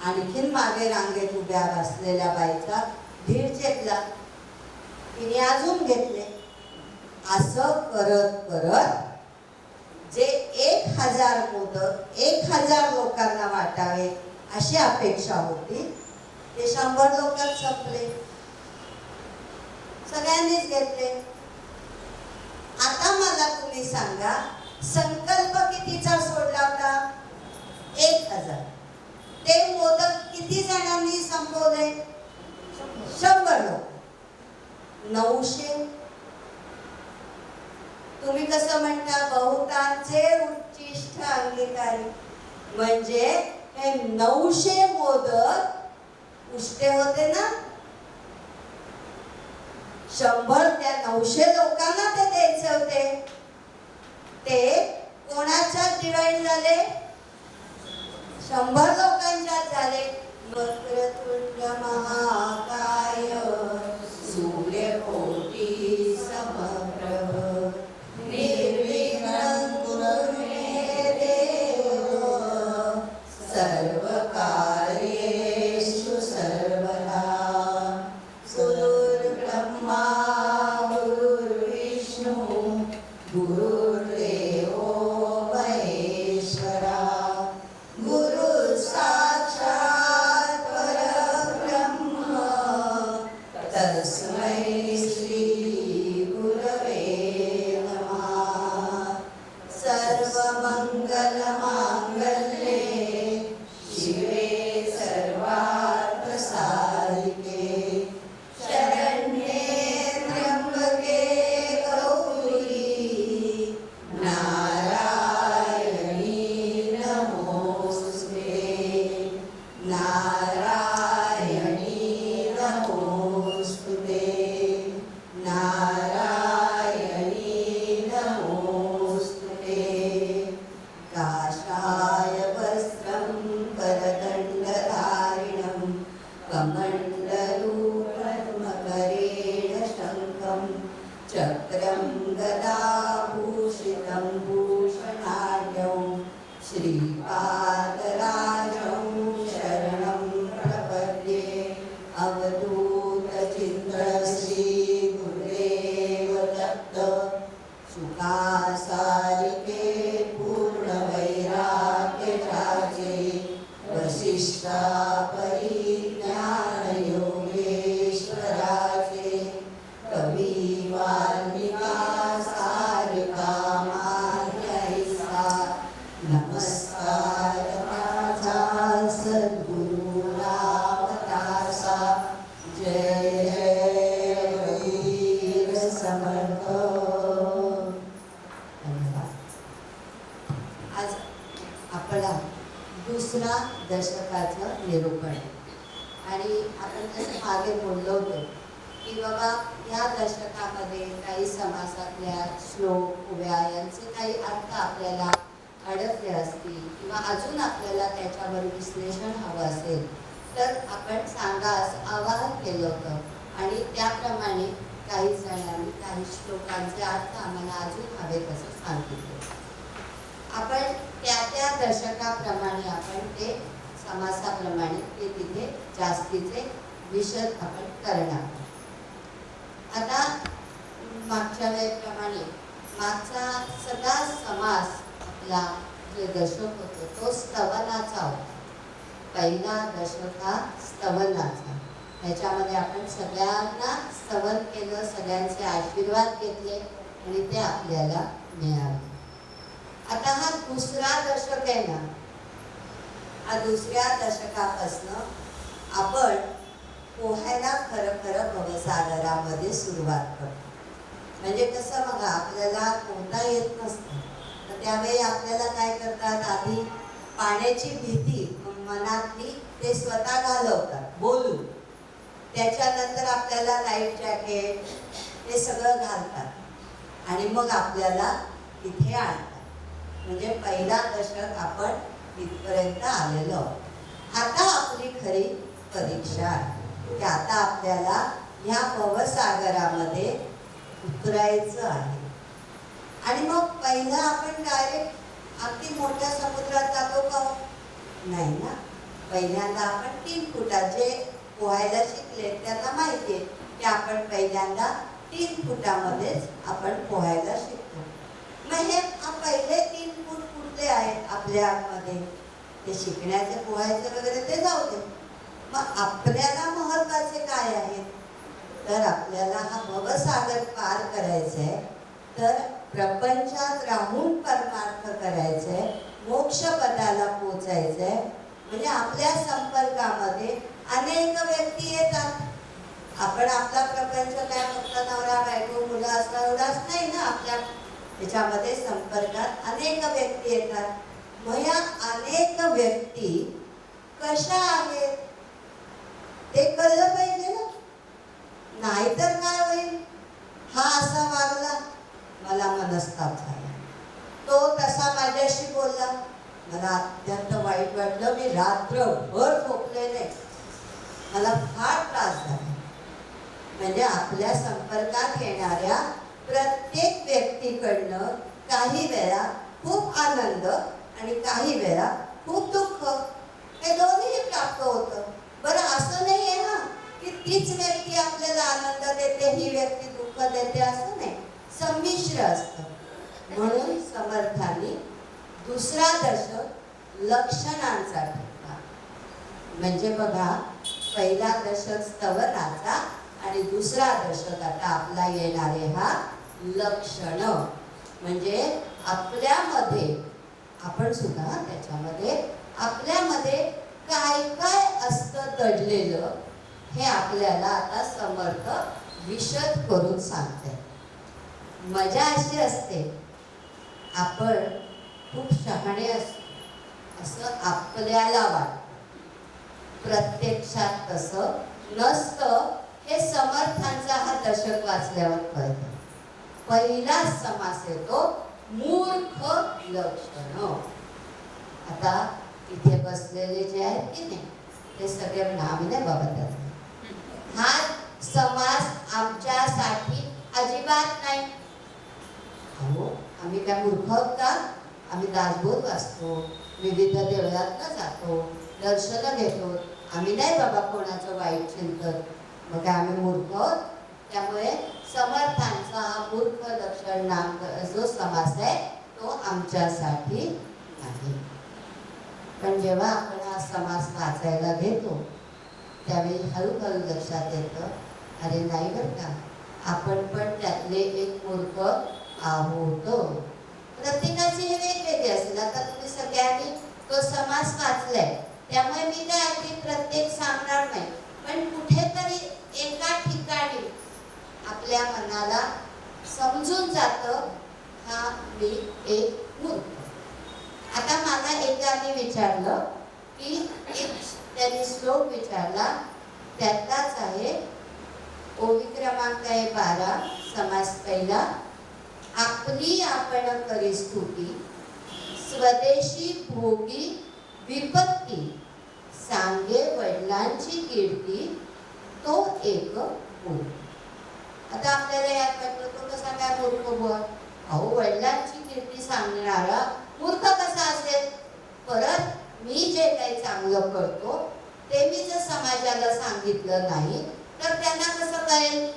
आणखीन मागे रांगेत उभ्या बसलेल्या बाईचा धीर चेपला. तिने अजून घेतले. असं करत करत जे 1000 मोदक 1000 लोकांना वाटावे अशी अपेक्षा होती ते 100 लोकांत संपले. सगळ्यांनीच घेतले. आता मला तुम्ही सांगा, संकल्प कितीचा सोडला होता? 1000. ते मोदक किती जणांनी संपवले? 100 लोक. 900. तुम्ही कसं म्हणता, बहुतांचे उच्चिष्ट अंगीकारी. म्हणजे हे 900 मोदक उष्टे होते ना. 100 त्या 900 लोकांना ते द्यायचे होते. ते कोणाच्यात डिवाइड झाले? 100 लोकांच्यात झाले. वक्रतुंड महाकाय सूर्यकोटी समप्रभ निर्विघ्नं कुरु मे देव सर्वकार्येषु सर्वदा. गुरुर्ब्रह्मा गुरुर्विष्णु गुरुर्देवो महेश्वरा गुरु साक्षात् परब्रह्म तस्मै श्री गुरवे नमः. सर्वमंगल मांगल्ये शिवे सर्वार्थ साधिके शरण्ये त्र्यंबके गौरी नारायणी नमोस्तुते. नारायणी नमोस्तुते. नारायणी नमोस्तुते. काषाय वस्त्रं करदण्डधारिणं कमण्डलूपद्मकरेण शङ्खं परिज्ञान योगेश्वराचे कवी वाल्मिका सारखा मार्गैसा नमस्कार माझा सद्गुरु रामदासा जय जय वीर समर्थ. आज आपला दुसरा दशकाचं निरूपण आणि आपण जसं मागे बोललो होतो की बाबा या दशकामध्ये काही समासातल्या श्लोक उभ्या यांचे काही अर्थ आपल्याला अडकले असतील किंवा अजून आपल्याला त्याच्यावर विश्लेषण हवं असेल तर आपण सांगा असं आवाहन केलं होतं आणि त्याप्रमाणे काही जणांनी काही श्लोकांचे अर्थ आम्हाला अजून हवे तसं सांगितलं. आपण त्या दशकाप्रमाणे आपण ते समासाप्रमाणे ते तिथे जास्तीचे विशद आपण करणार. आता मागच्या वेळेप्रमाणे मागचा सगळा समास आपला जे दशक होतो तो स्तवनाचा होता. पहिला दशक हा स्तवनाचा. त्याच्यामध्ये आपण सगळ्यांना स्तवन केलं, सगळ्यांचे आशीर्वाद घेतले आणि ते आपल्याला मिळाले. आता हा दुसरा दशक आहे ना, हा दुसऱ्या दशकापासून आपण पोहायला खरं खरं भवसागरामध्ये सुरुवात करतो. म्हणजे कसं बघा, आपल्याला पोहता येत नसतं तर त्यावेळी आपल्याला काय करतात, आधी पाण्याची भीती मनातली ते स्वतः घालवतात बोलून. त्याच्यानंतर आपल्याला लाईफ जॅकेट हे सगळं घालतात आणि मग आपल्याला तिथे आणतात. म्हणजे पहिला दशक आपण इथपर्यंत आलेलो. आता आपली खरी परीक्षा आहे की आता आपल्याला ह्या भवसागरामध्ये उतरायचं आहे. आणि मग पहिला आपण डायरेक्ट अगदी मोठ्या समुद्रात जातो का? नाही ना. पहिल्यांदा आपण 3 फुटात, जे पोहायला शिकले त्यांना माहिती आहे की आपण पहिल्यांदा 3 फुटामध्येच आपण पोहायला शिकतो. मग हे पहिले 3 फूट कुठले आहेत आपल्यामध्ये? ते शिकण्याचे पोहायचे वगैरे ते जाऊ दे. मग आपल्याला महत्वाचे काय आहेत? तर आपल्याला हा भवसागर पार करायचा आहे, तर प्रपंचात राहून परमार्थ करायचा आहे, मोक्षपदाला पोचायचं आहे. म्हणजे आपल्या संपर्कामध्ये अनेक व्यक्ती येतात. आपण आपला प्रपंच काय फक्त नवरा बायको मुलं असणार एवढाच नाही ना, आपल्या त्याच्यामध्ये संपर्कात अनेक व्यक्ती येतात. मग या अनेक व्यक्ती कशा आहेत ते कळलं पाहिजे ना. नाहीतर काय होईल, हा असा वागला मला मनस्ताप झाला, तो तसा माझ्याशी बोलला मला अत्यंत वाईट वाटलं, मी रात्रभर झोपले नाही, मला फार त्रास झाला. म्हणजे आपल्या संपर्कात येणाऱ्या प्रत्येक व्यक्तीकडनं काही वेळा खूप आनंद आणि काही वेळा खूप दुःख हे दोन्ही प्राप्त होतं. बरं, असं नाही आहे ना की तीच व्यक्ती आपल्याला आनंद देते, ही व्यक्ती दुःख देते, असं नाही. संमिश्र असतं. म्हणून समर्थांनी दुसरा दशक लक्षणांचा ठेवला. म्हणजे बघा, पहिला दशक स्तवनाचा आणि दुसरा दशक आता आपला येणारे हा लक्षण. म्हणजे आपल्यामध्ये आपण सुद्धा त्याच्यामध्ये आपल्यामध्ये काय काय असतं दडलेलं हे आपल्याला आता समर्थ विशद करून सांगते. मजा अशी असते, आपण खूप शहाणे असतो असं आपल्याला वाटतं. प्रत्यक्षात तसं नसतं. हे समर्थांचा हा दशक वाचल्यावर कळतं. पहिला समास येतो मूर्ख लक्षण. आता इथे बसलेले जे आहेत की नाही ते सगळे नाव नाही बाबा. हा समास आमच्यासाठी अजिबात नाही. अहो, आम्ही काय मूर्ख आहोत का? आम्ही दासबोध वाचतो, विविध देवळातनं जातो, दर्शन घेतो. आम्ही नाही बाबा कोणाचं वाईट चिंतन. मग काय आम्ही मूर्ख आहोत? त्यामुळे समर्थांचा हा मूर्ख लक्षण नाम जो समास आहे तो आमच्यासाठी नाही. पण जेव्हा आपण जेव्हा समास वाचायला घेतो त्यावेळी हळूहळू लक्षात येतं, अरे नाही बरं का, आपण पण त्यातले एक मूर्ख आहोत. प्रत्येकाची हे वेगवेगळे असेल. आता तुम्ही सगळ्यांनी तो समास वाचलाय, त्यामुळे मी काय अगदी प्रत्येक सांगणार नाही, पण कुठेतरी एका ठिकाणी आपल्या मनाला समजून जातं, हा मी एक मूर्ख. आता मला एकाने विचारलं की त्यांनी श्लोक विचारला, त्यातलाच आहे ओवी क्रमांक आहे 12, समास पहिला. आपली आपण करी स्तुती, स्वदेशी भोगी विपत्ती, सांगे वडिलांची कीर्ती, तो एक मूर्ख. आता आपल्याला यात वाटलं तो कसा काय मूर्ख बुवा? अहो, वडिलांची कीर्ती सांगणारा मूर्ख कसा असेल? परत मी जे काही चांगलं करतो ते मी जर समाजाला सांगितलं नाही तर त्यांना कसं कळेल?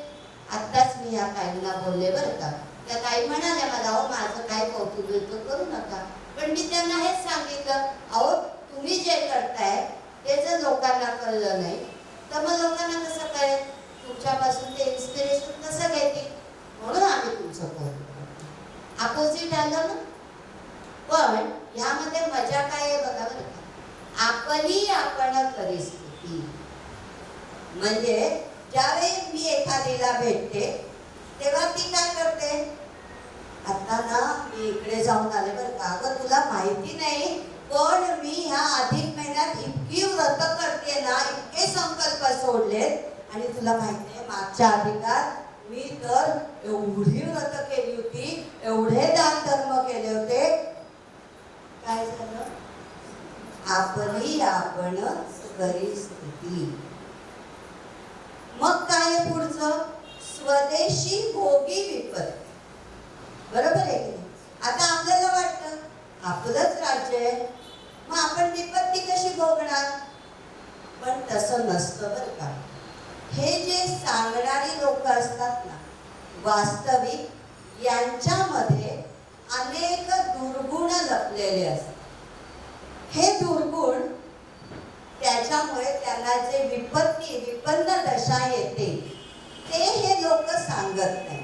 आत्ताच मी या ताईंना बोलले बरं का, त्या ताई म्हणाल्या मला, अहो माझं काय कौतुक करू नका, पण मी त्यांना हेच सांगितलं, अहो तुम्ही जे करताय ते जर लोकांना कळलं नाही तर मग लोकांना कसं कळेल? तुमच्यापासून ते इन्स्पिरेशन कसं घेतील? म्हणून आम्ही तुमचं करतो. अपोजिट आलं ना. पण यामध्ये मजा काय आहे बघा बरं का, आपली आपण करी स्तुती. म्हणजे ज्यावेळी मी एखादीला भेटते तेव्हा ती काय करते, आता ना मी इकडे जाऊन आले बरं का, अगं तुला माहिती नाही पण मी ह्या अधिक महिन्यात इतकी व्रत करते ना, इतके संकल्प सोडलेत, आणि तुला माहिती आहे मागच्या अधिकात मी तर एवढी व्रत केली होती, एवढे दान धर्म केले होते. काय झालं? आपली आपण करी स्तुती. मग काय पुढचं? स्वदेशी भोगी विपत्ती. बरोबर आहे की नाही? आता आपल्याला वाटतं आपलंच राज्य आहे, मग आपण विपत्ती कशी भोगणार? पण तसं नसतं बरं का. हे जे सांगणारी लोक असतात ना, वास्तविक यांच्यामध्ये अनेक दुर्गुण लपलेले असतात. हे दुर्गुण त्याच्यामुळे त्यांना जे विपन्न दशा येते ते हे लोक सांगत नाही.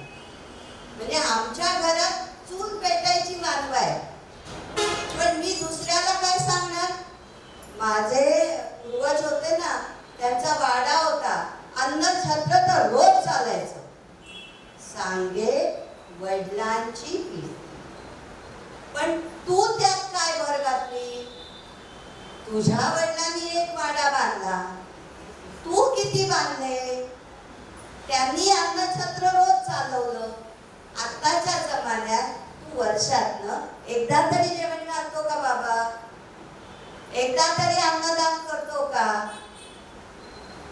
म्हणजे आमच्या घरात चूल पेटायची मानव आहे, पण मी दुसऱ्याला काय सांगणार? माझे पूर्वज होते ना, त्यांचा वाडा होता, अन्न छत्र तर रोज चालायचं. सांगे वडिलांची कीर्ती. पण तू त्यात काय भर घातली? तुझ्या वडिलांनी एक वाडा बांधला, तू किती बांधले? त्यांनी अन्न छत्र रोज चालवलं. आताच्या जमान्यात तू वर्षातनं एकदा तरी जेवण घालतो का बाबा? एकदा तरी अन्नदान करतो का?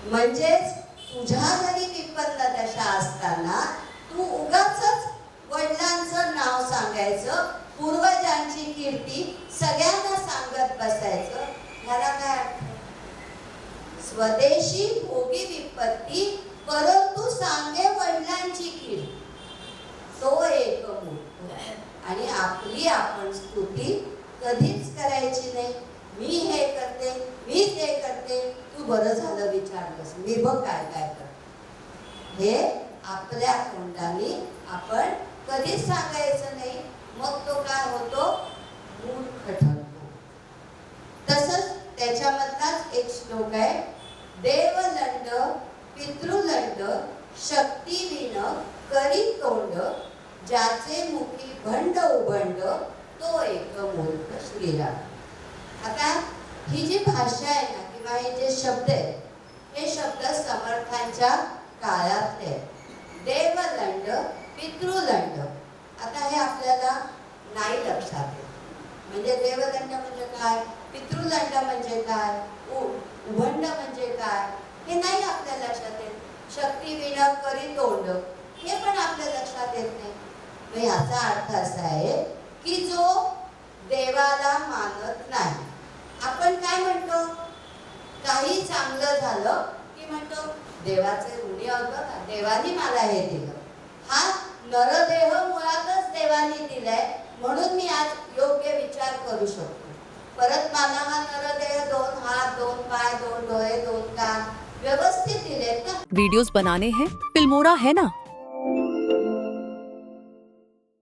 म्हणजेच तुझ्या घरी विपन्न दशा असताना तू उगाचच वडिलांचं नाव सांगायचं, पूर्वजांची कीर्ती सगळ्यांना सांगत बसायचं, ह्याला काय अर्थ? स्वदेशी भोगी विपत्ती, परंतु सांगे वडिलांची कीर्ती, तो एक मूर्ख. आणि आपली आपण स्तुती कधीच करायची नाही. मी हे करते, मी ते करते, तू बरं झालं विचारलंस, मी बघ काय काय कर. हे आपल्या तोंडाने आपण कधीच सांगायचं नाही. मग तो काय होतो? मूर्ख ठरतो. तसंच त्याच्यामधलाच एक श्लोक आहे, देवदंड पितृदंड शक्तिविन करी तोंड, ज्याचे मुखी भंड उभंड, तो एक मूर्ख. श्रीराम. आता ही जी भाषा आहे ना, किंवा हे जे शब्द आहेत, हे शब्द समर्थांच्या काळातले आहेत. देवदंड पितृदंड. आता हे आपल्याला नाही लक्षात येत. म्हणजे देवदंड म्हणजे काय, पितृदंड म्हणजे काय, उभंड म्हणजे काय, हे नाही आपल्या लक्षात येत. शक्तिविन करी तोंड, हे पण आपल्या लक्षात येत नाही. मग याचा अर्थ असा आहे की जो देवाला मानत नाही. आपण काय म्हणतो? काही चांगलं झालं की म्हणतो देवाचे ऋणी आहोत बघा, देवानी मला हे दिलं. हा नरदेह मुळातच देवानी दिलाय, म्हणून मी आज योग्य विचार करू शकतो. परत मला हा नरदेह 2 हात 2 पाय 2 डोळे 2 कान व्यवस्थित दिलेत ना. वीडियोस बनाने हैं, फिल्मोरा है ना.